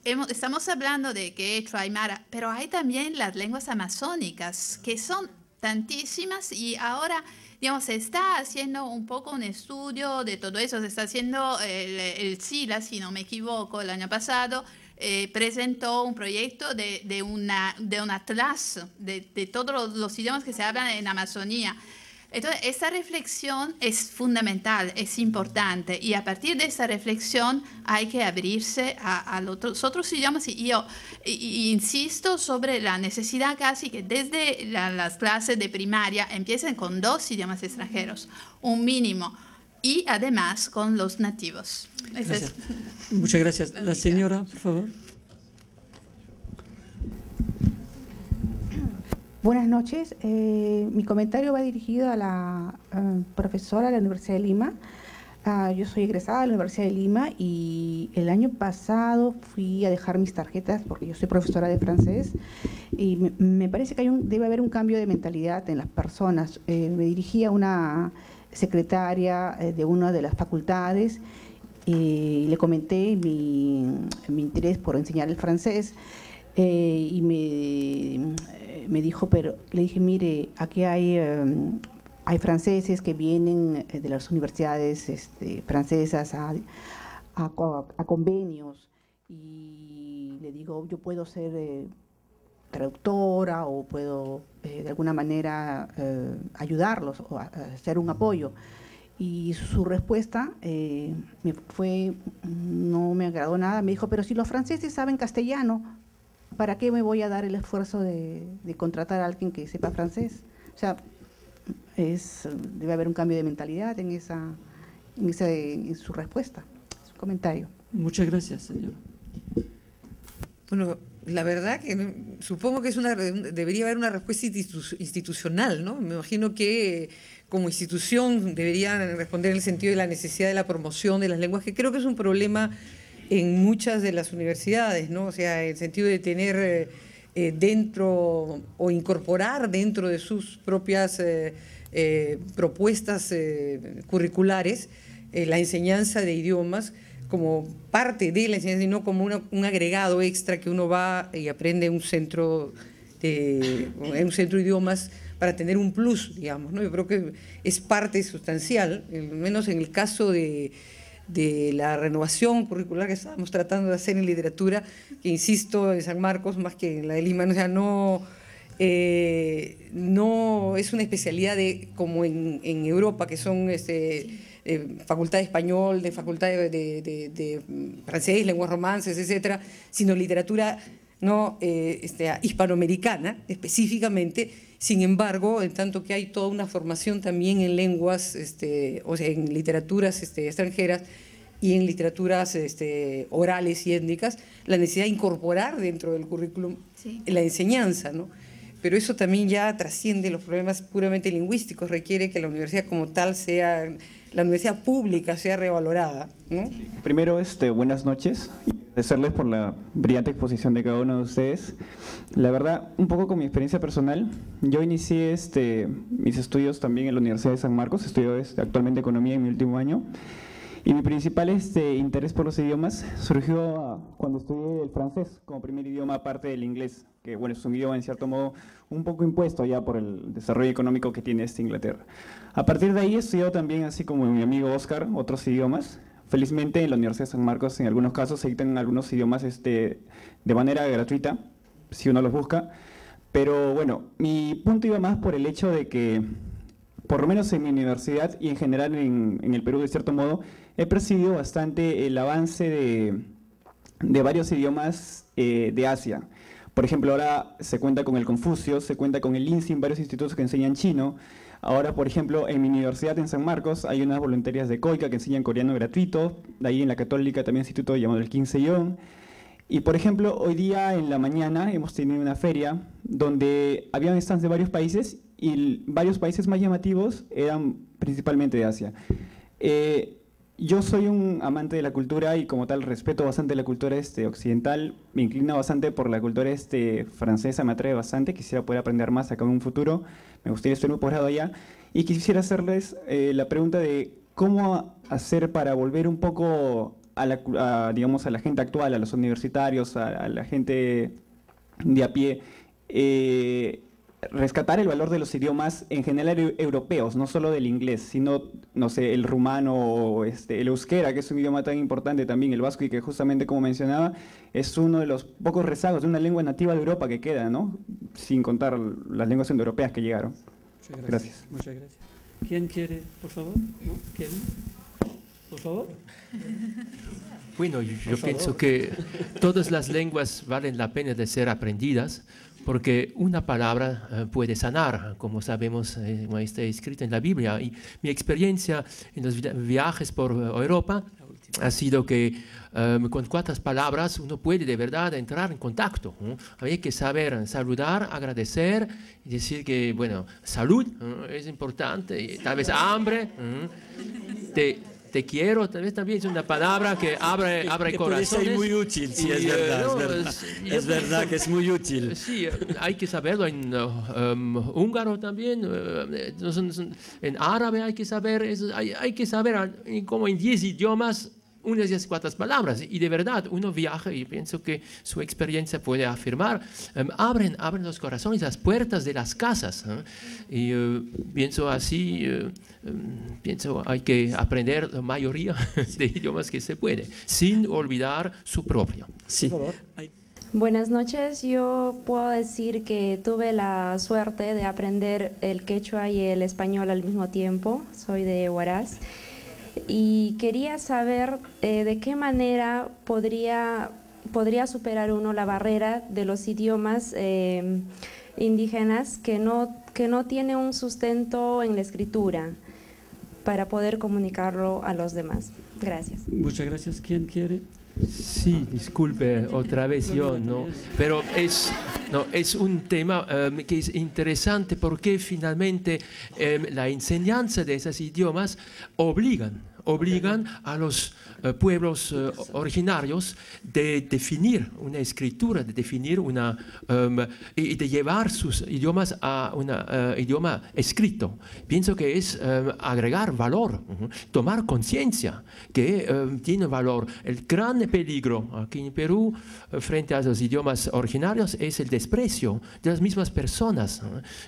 estamos hablando de quechua, aymara, pero hay también las lenguas amazónicas, que son tantísimas y ahora, digamos, se está haciendo un poco un estudio de todo eso, se está haciendo el SILA, si no me equivoco, el año pasado, presentó un proyecto de un atlas de todos los idiomas que se hablan en Amazonía. Entonces, esa reflexión es fundamental, es importante, y a partir de esa reflexión hay que abrirse a los otros idiomas, y yo insisto sobre la necesidad casi que desde las clases de primaria empiecen con 2 idiomas extranjeros, un mínimo, y además con los nativos. Gracias. Muchas gracias. La señora, por favor. Buenas noches. Mi comentario va dirigido a la profesora de la Universidad de Lima. Yo soy egresada de la Universidad de Lima y el año pasado fui a dejar mis tarjetas porque yo soy profesora de francés y me parece que debe haber un cambio de mentalidad en las personas. Me dirigí a una secretaria de una de las facultades y le comenté mi interés por enseñar el francés y me dijo, pero le dije, mire, aquí hay franceses que vienen de las universidades francesas a convenios y le digo, yo puedo ser traductora o puedo de alguna manera ayudarlos o hacer un apoyo. Y su respuesta no me agradó nada. Me dijo, pero si los franceses saben castellano, ¿para qué me voy a dar el esfuerzo de contratar a alguien que sepa francés? O sea, debe haber un cambio de mentalidad en su respuesta, su comentario. Muchas gracias, señor. Bueno, la verdad que supongo que debería haber una respuesta institucional, ¿no? Me imagino que como institución deberían responder en el sentido de la necesidad de la promoción de las lenguas, que creo que es un problema en muchas de las universidades, ¿no? O sea, en el sentido de tener dentro o incorporar dentro de sus propias propuestas curriculares la enseñanza de idiomas como parte de la enseñanza y no como un agregado extra que uno va y aprende en un centro de idiomas para tener un plus, digamos, ¿no? Yo creo que es parte sustancial, al menos en el caso de la renovación curricular que estábamos tratando de hacer en literatura, que insisto, en San Marcos más que en la de Lima, o sea, no es una especialidad como en Europa, que son facultad de español, de facultad de francés, lenguas romances, etcétera, sino literatura no hispanoamericana específicamente. Sin embargo, en tanto que hay toda una formación también en lenguas, o sea, en literaturas extranjeras y en literaturas orales y étnicas, la necesidad de incorporar dentro del currículum la enseñanza, ¿no? Pero eso también ya trasciende los problemas puramente lingüísticos, requiere que la universidad como tal la universidad pública sea revalorada, ¿no? Primero, buenas noches y agradecerles por la brillante exposición de cada uno de ustedes. La verdad, un poco con mi experiencia personal, yo inicié mis estudios también en la Universidad de San Marcos, estudio actualmente Economía en mi último año, y mi principal interés por los idiomas surgió cuando estudié el francés como primer idioma aparte del inglés, que bueno, es un idioma en cierto modo un poco impuesto ya por el desarrollo económico que tiene Inglaterra. A partir de ahí he estudiado también, así como mi amigo Oscar, otros idiomas. Felizmente en la Universidad de San Marcos en algunos casos se dictan algunos idiomas de manera gratuita, si uno los busca. Pero bueno, mi punto iba más por el hecho de que, por lo menos en mi universidad y en general en el Perú de cierto modo, he percibido bastante el avance de varios idiomas de Asia. Por ejemplo, ahora se cuenta con el Confucio, se cuenta con el INSI, varios institutos que enseñan chino. Ahora, por ejemplo, en mi universidad en San Marcos hay unas voluntarias de COICA que enseñan coreano gratuito. De ahí en la Católica también hay un instituto llamado el Quinceyon. Y, por ejemplo, hoy día en la mañana hemos tenido una feria donde habían stands de varios países y varios países más llamativos eran principalmente de Asia. Yo soy un amante de la cultura y como tal respeto bastante la cultura occidental, me inclino bastante por la cultura francesa, me atrae bastante, quisiera poder aprender más acá en un futuro, me gustaría estudiar un posgrado allá y quisiera hacerles la pregunta de cómo hacer para volver un poco digamos, a la gente actual, a los universitarios, a la gente de a pie, rescatar el valor de los idiomas en general europeos, no solo del inglés, sino, no sé, el rumano o el euskera, que es un idioma tan importante también, el vasco, y que justamente, como mencionaba, es uno de los pocos rezagos de una lengua nativa de Europa que queda, ¿no? Sin contar las lenguas indoeuropeas que llegaron. Muchas gracias. Muchas gracias. ¿Quién quiere, por favor? ¿No? ¿Quién? Por favor. Bueno, yo pienso que todas las lenguas valen la pena de ser aprendidas, porque una palabra puede sanar, como sabemos, está escrito en la Biblia. Y mi experiencia en los viajes por Europa ha sido que con cuantas palabras uno puede de verdad entrar en contacto. Hay que saber saludar, agradecer y decir que, bueno, salud es importante, y tal vez hambre, te quiero, tal vez también es una palabra que abre corazones. Puede ser muy útil, sí, es verdad. Es verdad que es muy útil. Sí, hay que saberlo en húngaro también, en árabe hay que saber, hay que saber como en 10 idiomas unas cuantas palabras. Y de verdad, uno viaja y pienso que su experiencia puede afirmar, abren los corazones, las puertas de las casas. Y pienso así, pienso hay que aprender la mayoría de idiomas que se puede, sin olvidar su propio. Sí. Buenas noches, yo puedo decir que tuve la suerte de aprender el quechua y el español al mismo tiempo, soy de Huaraz, y quería saber de qué manera podría superar uno la barrera de los idiomas indígenas que no tiene un sustento en la escritura para poder comunicarlo a los demás. Gracias. Muchas gracias. ¿Quién quiere? Sí, disculpe, otra vez yo, ¿no? Pero es un tema que es interesante porque finalmente la enseñanza de esos idiomas obligan a los pueblos originarios de definir una escritura, de definir y de llevar sus idiomas a un idioma escrito. Pienso que es agregar valor, tomar conciencia que tiene valor. El gran peligro aquí en Perú frente a los idiomas originarios es el desprecio de las mismas personas.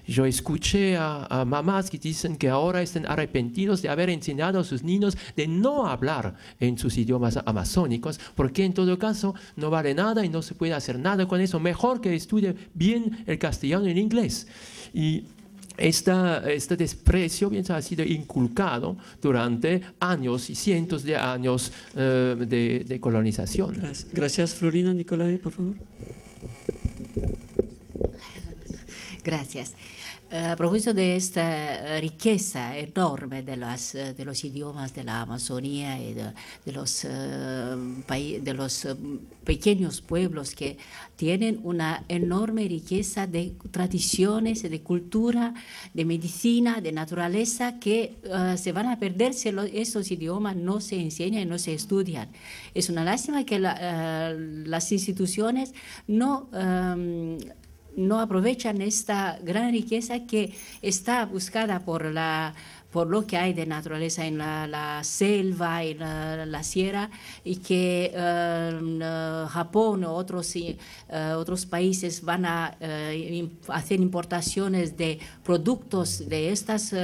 Yo escuché a mamás que dicen que ahora están arrepentidos de haber enseñado a sus niños de no hablar en sus idiomas amazónicos, porque en todo caso no vale nada y no se puede hacer nada con eso. Mejor que estudie bien el castellano y el inglés. Y este desprecio ha sido inculcado durante años y cientos de años de colonización. Gracias, Florina. Nicolai, por favor. Gracias. A propósito de esta riqueza enorme de los idiomas de la Amazonía y de los pequeños pueblos que tienen una enorme riqueza de tradiciones, de cultura, de medicina, de naturaleza que se van a perder si esos idiomas no se enseñan y no se estudian. Es una lástima que las instituciones no aprovechan esta gran riqueza que está buscada por lo que hay de naturaleza en la selva, en la sierra, y que Japón o otros países van a hacer importaciones de productos de estas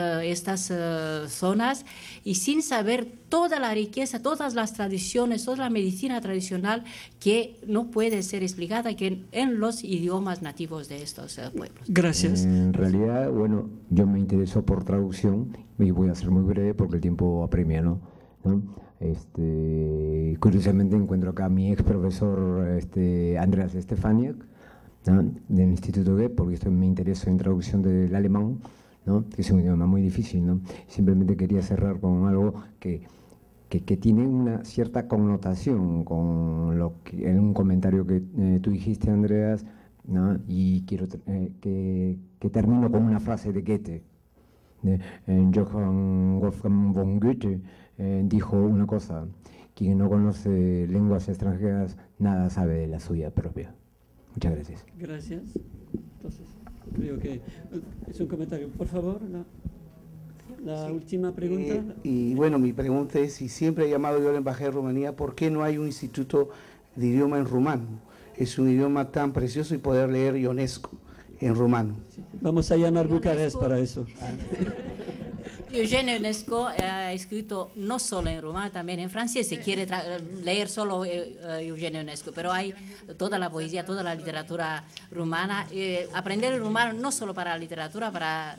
zonas, y sin saber toda la riqueza, todas las tradiciones, toda la medicina tradicional que no puede ser explicada en los idiomas nativos de estos pueblos. Gracias. En realidad, bueno, yo me intereso por traducción y voy a ser muy breve porque el tiempo apremia, ¿no? Curiosamente encuentro acá a mi ex profesor Andreas Stefaniak, ¿no?, del Instituto Goethe, porque me intereso en traducción del alemán, ¿no?, que es un idioma muy difícil, ¿no? Simplemente quería cerrar con algo que tiene una cierta connotación con en un comentario que tú dijiste, Andreas, ¿no? Y quiero que termino con una frase de Goethe. Johann Wolfgang von Goethe dijo una cosa: quien no conoce lenguas extranjeras nada sabe de la suya propia. Muchas gracias. Gracias. Entonces, creo que es un comentario. Por favor, la última pregunta. Y bueno, mi pregunta es, si siempre he llamado yo a la Embajada de Rumanía, ¿por qué no hay un instituto de idioma en rumano? Es un idioma tan precioso, y poder leer Ionesco en rumano. Vamos a llamar Bucarest para eso. Eugenio Ionesco ha escrito no solo en rumano, también en francés. Si quiere leer solo Eugenio Ionesco, pero hay toda la poesía, toda la literatura rumana. Aprender el rumano no solo para la literatura, para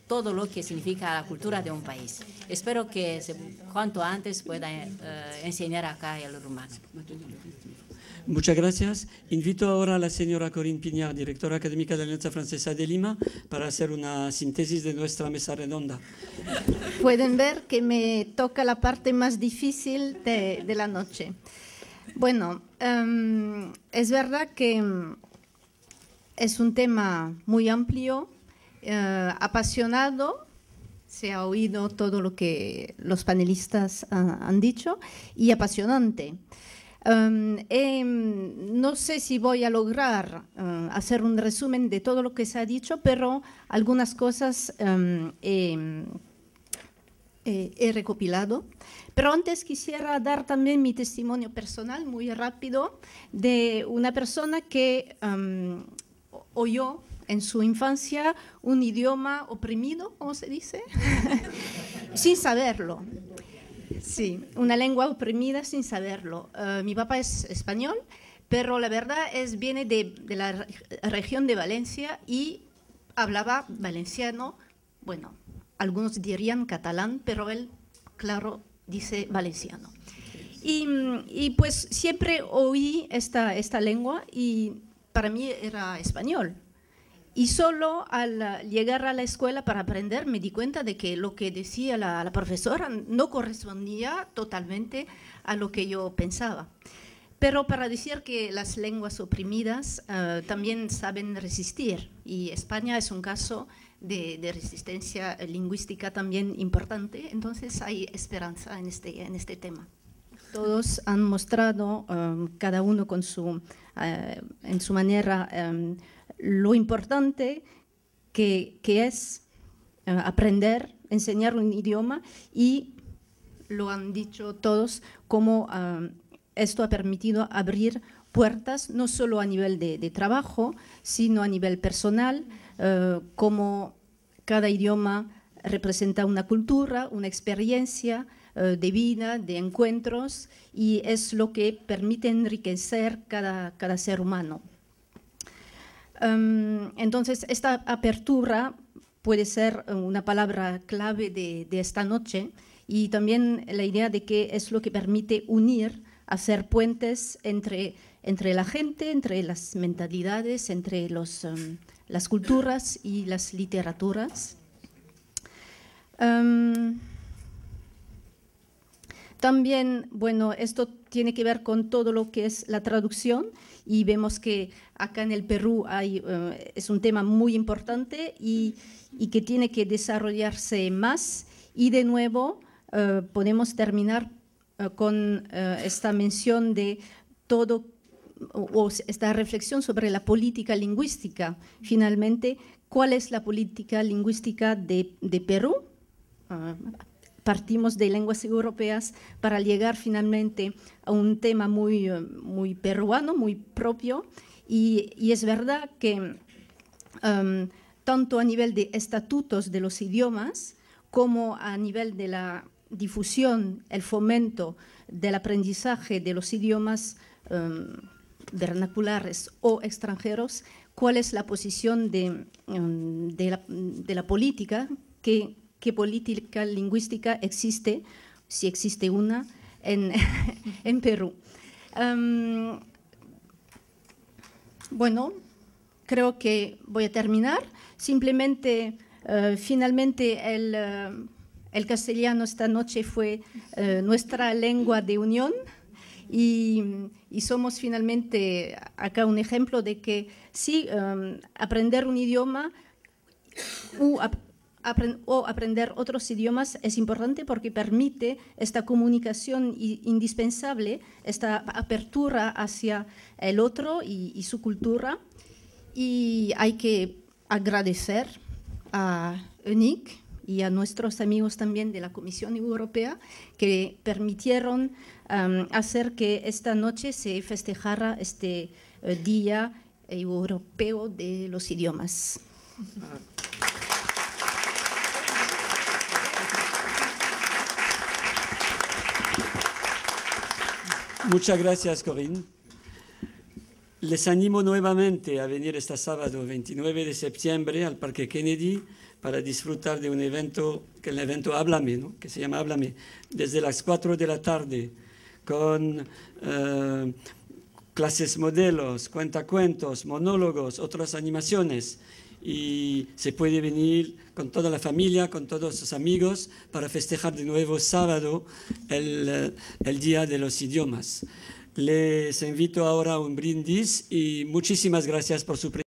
todo lo que significa la cultura de un país. Espero que cuanto antes pueda enseñar acá el rumano. Muchas gracias. Invito ahora a la señora Corinne Piñar, directora académica de la Alianza Francesa de Lima, para hacer una síntesis de nuestra mesa redonda. Pueden ver que me toca la parte más difícil de la noche. Bueno, es verdad que es un tema muy amplio, apasionado. Se ha oído todo lo que los panelistas han dicho, y apasionante. No sé si voy a lograr hacer un resumen de todo lo que se ha dicho, pero algunas cosas he he recopilado. Pero antes quisiera dar también mi testimonio personal, muy rápido, de una persona que oyó en su infancia un idioma oprimido, ¿cómo se dice? Sin saberlo. Sí, una lengua oprimida sin saberlo. Mi papá es español, pero la verdad viene de la región de Valencia y hablaba valenciano, bueno, algunos dirían catalán, pero él, claro, dice valenciano. Y pues siempre oí esta lengua y para mí era español. Y solo al llegar a la escuela para aprender me di cuenta de que lo que decía la profesora no correspondía totalmente a lo que yo pensaba. Pero para decir que las lenguas oprimidas también saben resistir, y España es un caso de resistencia lingüística también importante, entonces hay esperanza en este tema. Todos han mostrado, cada uno con en su manera, lo importante que es aprender, enseñar un idioma, y lo han dicho todos, como esto ha permitido abrir puertas no solo a nivel de trabajo, sino a nivel personal, como cada idioma representa una cultura, una experiencia de vida, de encuentros, y es lo que permite enriquecer cada ser humano. Entonces, esta apertura puede ser una palabra clave de esta noche, y también la idea de que es lo que permite unir, hacer puentes entre la gente, entre las mentalidades, entre las culturas y las literaturas. También, bueno, esto tiene que ver con todo lo que es la traducción, y vemos que acá en el Perú es un tema muy importante y que tiene que desarrollarse más, y de nuevo podemos terminar con esta mención de todo, o esta reflexión sobre la política lingüística. Finalmente, ¿cuál es la política lingüística de Perú? Partimos de lenguas europeas para llegar finalmente a un tema muy peruano, muy propio, y es verdad que tanto a nivel de estatutos de los idiomas como a nivel de la difusión, el fomento del aprendizaje de los idiomas vernaculares o extranjeros, cuál es la posición de la política, qué política lingüística existe, si existe una, en Perú. Bueno, creo que voy a terminar. Simplemente, finalmente, el castellano esta noche fue nuestra lengua de unión, y somos finalmente acá un ejemplo de que sí, aprender un idioma o aprender otros idiomas es importante porque permite esta comunicación indispensable, esta apertura hacia el otro y su cultura. Y hay que agradecer a UNIC y a nuestros amigos también de la Comisión Europea que permitieron hacer que esta noche se festejara este Día Europeo de los Idiomas. Muchas gracias, Corinne. Les animo nuevamente a venir este sábado 29 de septiembre al Parque Kennedy para disfrutar de un evento, que es el evento Háblame, ¿no? Que se llama Háblame, desde las 4 de la tarde, con clases modelos, cuentacuentos, monólogos, otras animaciones. Y se puede venir con toda la familia, con todos sus amigos, para festejar de nuevo sábado el Día de los Idiomas. Les invito ahora a un brindis y muchísimas gracias por su presencia.